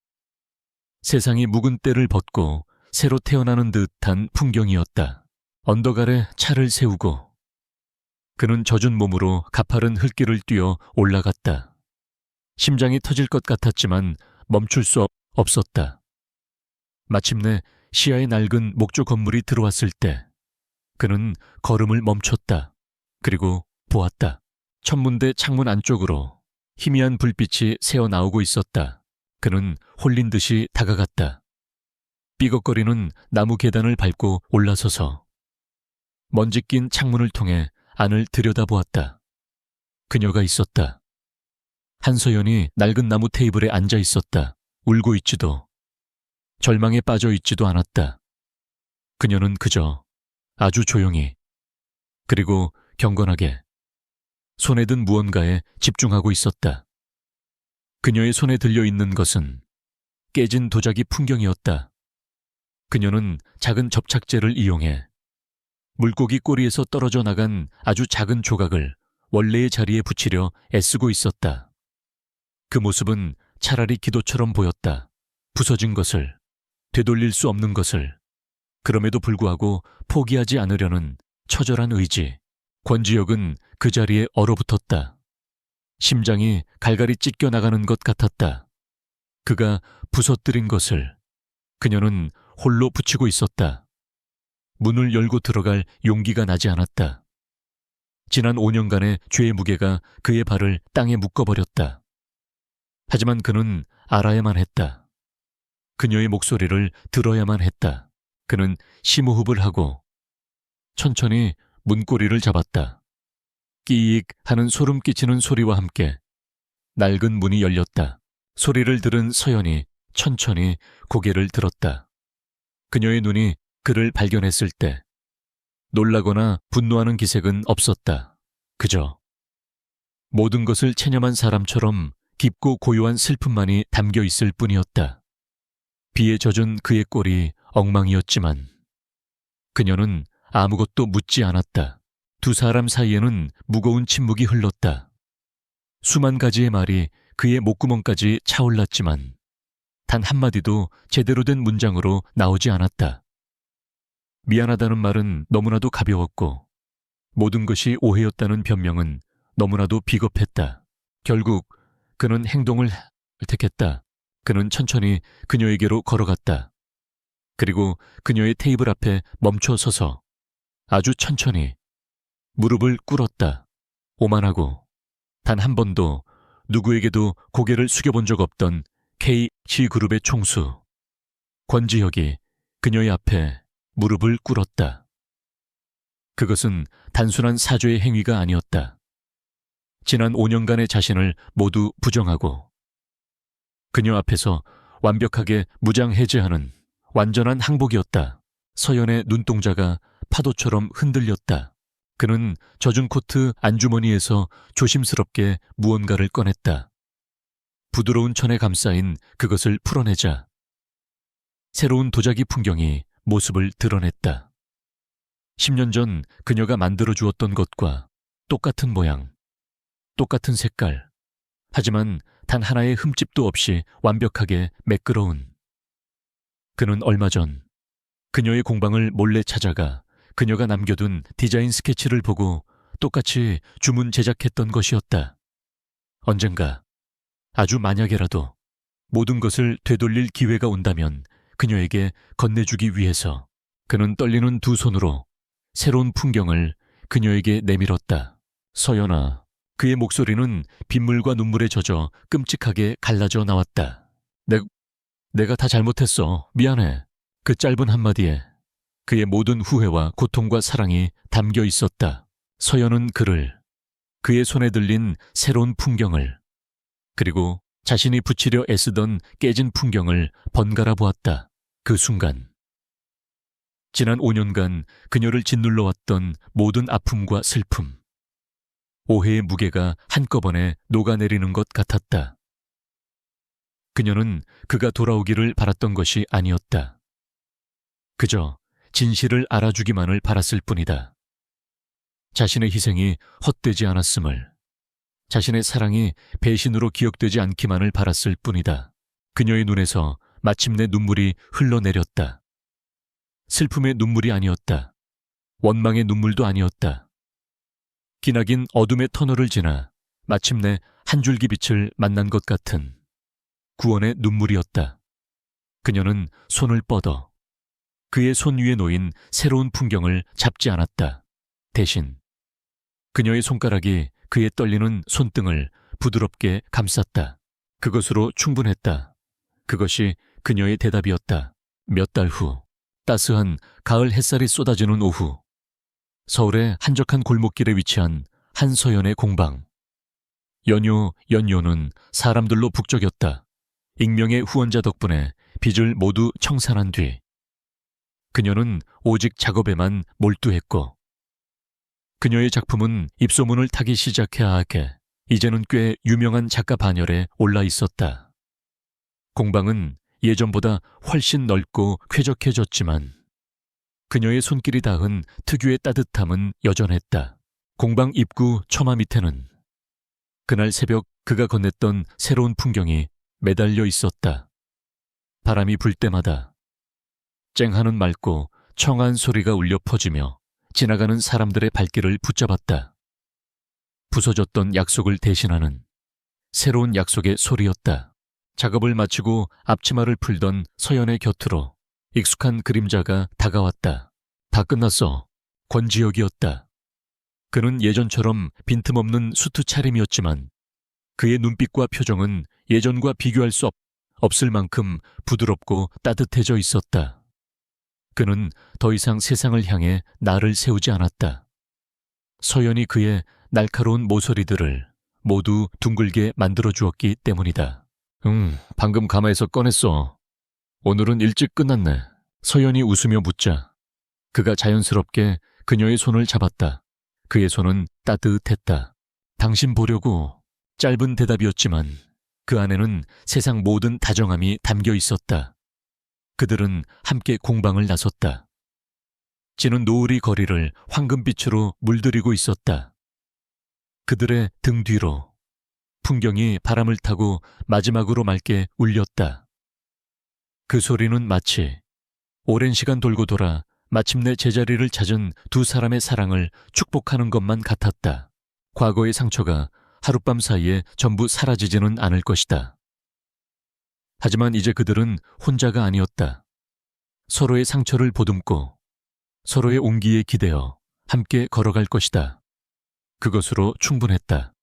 세상이 묵은 때를 벗고 새로 태어나는 듯한 풍경이었다. 언덕 아래 차를 세우고 그는 젖은 몸으로 가파른 흙길을 뛰어 올라갔다. 심장이 터질 것 같았지만 멈출 수 없었다. 마침내 시야에 낡은 목조 건물이 들어왔을 때 그는 걸음을 멈췄다. 그리고 보았다. 천문대 창문 안쪽으로 희미한 불빛이 새어나오고 있었다. 그는 홀린 듯이 다가갔다. 삐걱거리는 나무 계단을 밟고 올라서서 먼지 낀 창문을 통해 안을 들여다보았다. 그녀가 있었다. 한서연이 낡은 나무 테이블에 앉아 있었다. 울고 있지도 절망에 빠져 있지도 않았다. 그녀는 그저 아주 조용히 그리고 경건하게 손에 든 무언가에 집중하고 있었다. 그녀의 손에 들려있는 것은 깨진 도자기 풍경이었다. 그녀는 작은 접착제를 이용해 물고기 꼬리에서 떨어져 나간 아주 작은 조각을 원래의 자리에 붙이려 애쓰고 있었다. 그 모습은 차라리 기도처럼 보였다. 부서진 것을, 되돌릴 수 없는 것을, 그럼에도 불구하고 포기하지 않으려는 처절한 의지. 권지혁은 그 자리에 얼어붙었다. 심장이 갈갈이 찢겨나가는 것 같았다. 그가 부서뜨린 것을 그녀는 홀로 붙이고 있었다. 문을 열고 들어갈 용기가 나지 않았다. 지난 5년간의 죄의 무게가 그의 발을 땅에 묶어버렸다. 하지만 그는 알아야만 했다. 그녀의 목소리를 들어야만 했다. 그는 심호흡을 하고 천천히 문고리를 잡았다. 끼익 하는 소름 끼치는 소리와 함께 낡은 문이 열렸다. 소리를 들은 서연이 천천히 고개를 들었다. 그녀의 눈이 그를 발견했을 때 놀라거나 분노하는 기색은 없었다. 그저 모든 것을 체념한 사람처럼 깊고 고요한 슬픔만이 담겨 있을 뿐이었다. 비에 젖은 그의 꼴이 엉망이었지만 그녀는 아무것도 묻지 않았다. 두 사람 사이에는 무거운 침묵이 흘렀다. 수만 가지의 말이 그의 목구멍까지 차올랐지만 단 한마디도 제대로 된 문장으로 나오지 않았다. 미안하다는 말은 너무나도 가벼웠고 모든 것이 오해였다는 변명은 너무나도 비겁했다. 결국 그는 행동을 택했다. 그는 천천히 그녀에게로 걸어갔다. 그리고 그녀의 테이블 앞에 멈춰 서서 아주 천천히 무릎을 꿇었다. 오만하고 단 한 번도 누구에게도 고개를 숙여본 적 없던 KG그룹의 총수 권지혁이 그녀의 앞에 무릎을 꿇었다. 그것은 단순한 사죄의 행위가 아니었다. 지난 5년간의 자신을 모두 부정하고 그녀 앞에서 완벽하게 무장해제하는 완전한 항복이었다. 서연의 눈동자가 파도처럼 흔들렸다. 그는 젖은 코트 안주머니에서 조심스럽게 무언가를 꺼냈다. 부드러운 천에 감싸인 그것을 풀어내자 새로운 도자기 풍경이 모습을 드러냈다. 10년 전 그녀가 만들어 주었던 것과 똑같은 모양, 똑같은 색깔, 하지만 단 하나의 흠집도 없이 완벽하게 매끄러운. 그는 얼마 전 그녀의 공방을 몰래 찾아가 그녀가 남겨둔 디자인 스케치를 보고 똑같이 주문 제작했던 것이었다. 언젠가 아주 만약에라도 모든 것을 되돌릴 기회가 온다면 그녀에게 건네주기 위해서 그는 떨리는 두 손으로 새로운 풍경을 그녀에게 내밀었다. 서연아, 그의 목소리는 빗물과 눈물에 젖어 끔찍하게 갈라져 나왔다. 내가 다 잘못했어. 미안해. 그 짧은 한마디에 그의 모든 후회와 고통과 사랑이 담겨 있었다. 서연은 그의 손에 들린 새로운 풍경을 그리고 자신이 붙이려 애쓰던 깨진 풍경을 번갈아 보았다. 그 순간 지난 5년간 그녀를 짓눌러 왔던 모든 아픔과 슬픔, 오해의 무게가 한꺼번에 녹아내리는 것 같았다. 그녀는 그가 돌아오기를 바랐던 것이 아니었다. 그저 진실을 알아주기만을 바랐을 뿐이다. 자신의 희생이 헛되지 않았음을, 자신의 사랑이 배신으로 기억되지 않기만을 바랐을 뿐이다. 그녀의 눈에서 마침내 눈물이 흘러내렸다. 슬픔의 눈물이 아니었다. 원망의 눈물도 아니었다. 기나긴 어둠의 터널을 지나 마침내 한 줄기 빛을 만난 것 같은 구원의 눈물이었다. 그녀는 손을 뻗어 그의 손 위에 놓인 새로운 풍경을 잡지 않았다. 대신 그녀의 손가락이 그의 떨리는 손등을 부드럽게 감쌌다. 그것으로 충분했다. 그것이 그녀의 대답이었다. 몇 달 후, 따스한 가을 햇살이 쏟아지는 오후, 서울의 한적한 골목길에 위치한 한 서연의 공방. 연요는 사람들로 북적였다. 익명의 후원자 덕분에 빚을 모두 청산한 뒤 그녀는 오직 작업에만 몰두했고, 그녀의 작품은 입소문을 타기 시작해야 하게 이제는 꽤 유명한 작가 반열에 올라 있었다. 공방은 예전보다 훨씬 넓고 쾌적해졌지만 그녀의 손길이 닿은 특유의 따뜻함은 여전했다. 공방 입구 처마 밑에는 그날 새벽 그가 건넸던 새로운 풍경이 매달려 있었다. 바람이 불 때마다 쨍하는 맑고 청아한 소리가 울려 퍼지며 지나가는 사람들의 발길을 붙잡았다. 부서졌던 약속을 대신하는 새로운 약속의 소리였다. 작업을 마치고 앞치마를 풀던 서연의 곁으로 익숙한 그림자가 다가왔다. 다 끝났어. 권지혁이었다. 그는 예전처럼 빈틈없는 수트 차림이었지만 그의 눈빛과 표정은 예전과 비교할 수 없을 만큼 부드럽고 따뜻해져 있었다. 그는 더 이상 세상을 향해 나를 세우지 않았다. 서연이 그의 날카로운 모서리들을 모두 둥글게 만들어주었기 때문이다. 방금 가마에서 꺼냈어. 오늘은 일찍 끝났네. 서연이 웃으며 묻자 그가 자연스럽게 그녀의 손을 잡았다. 그의 손은 따뜻했다. 당신 보려고. 짧은 대답이었지만 그 안에는 세상 모든 다정함이 담겨 있었다. 그들은 함께 공방을 나섰다. 지는 노을이 거리를 황금빛으로 물들이고 있었다. 그들의 등 뒤로 풍경이 바람을 타고 마지막으로 맑게 울렸다. 그 소리는 마치 오랜 시간 돌고 돌아 마침내 제자리를 찾은 두 사람의 사랑을 축복하는 것만 같았다. 과거의 상처가 하룻밤 사이에 전부 사라지지는 않을 것이다. 하지만 이제 그들은 혼자가 아니었다. 서로의 상처를 보듬고 서로의 온기에 기대어 함께 걸어갈 것이다. 그것으로 충분했다.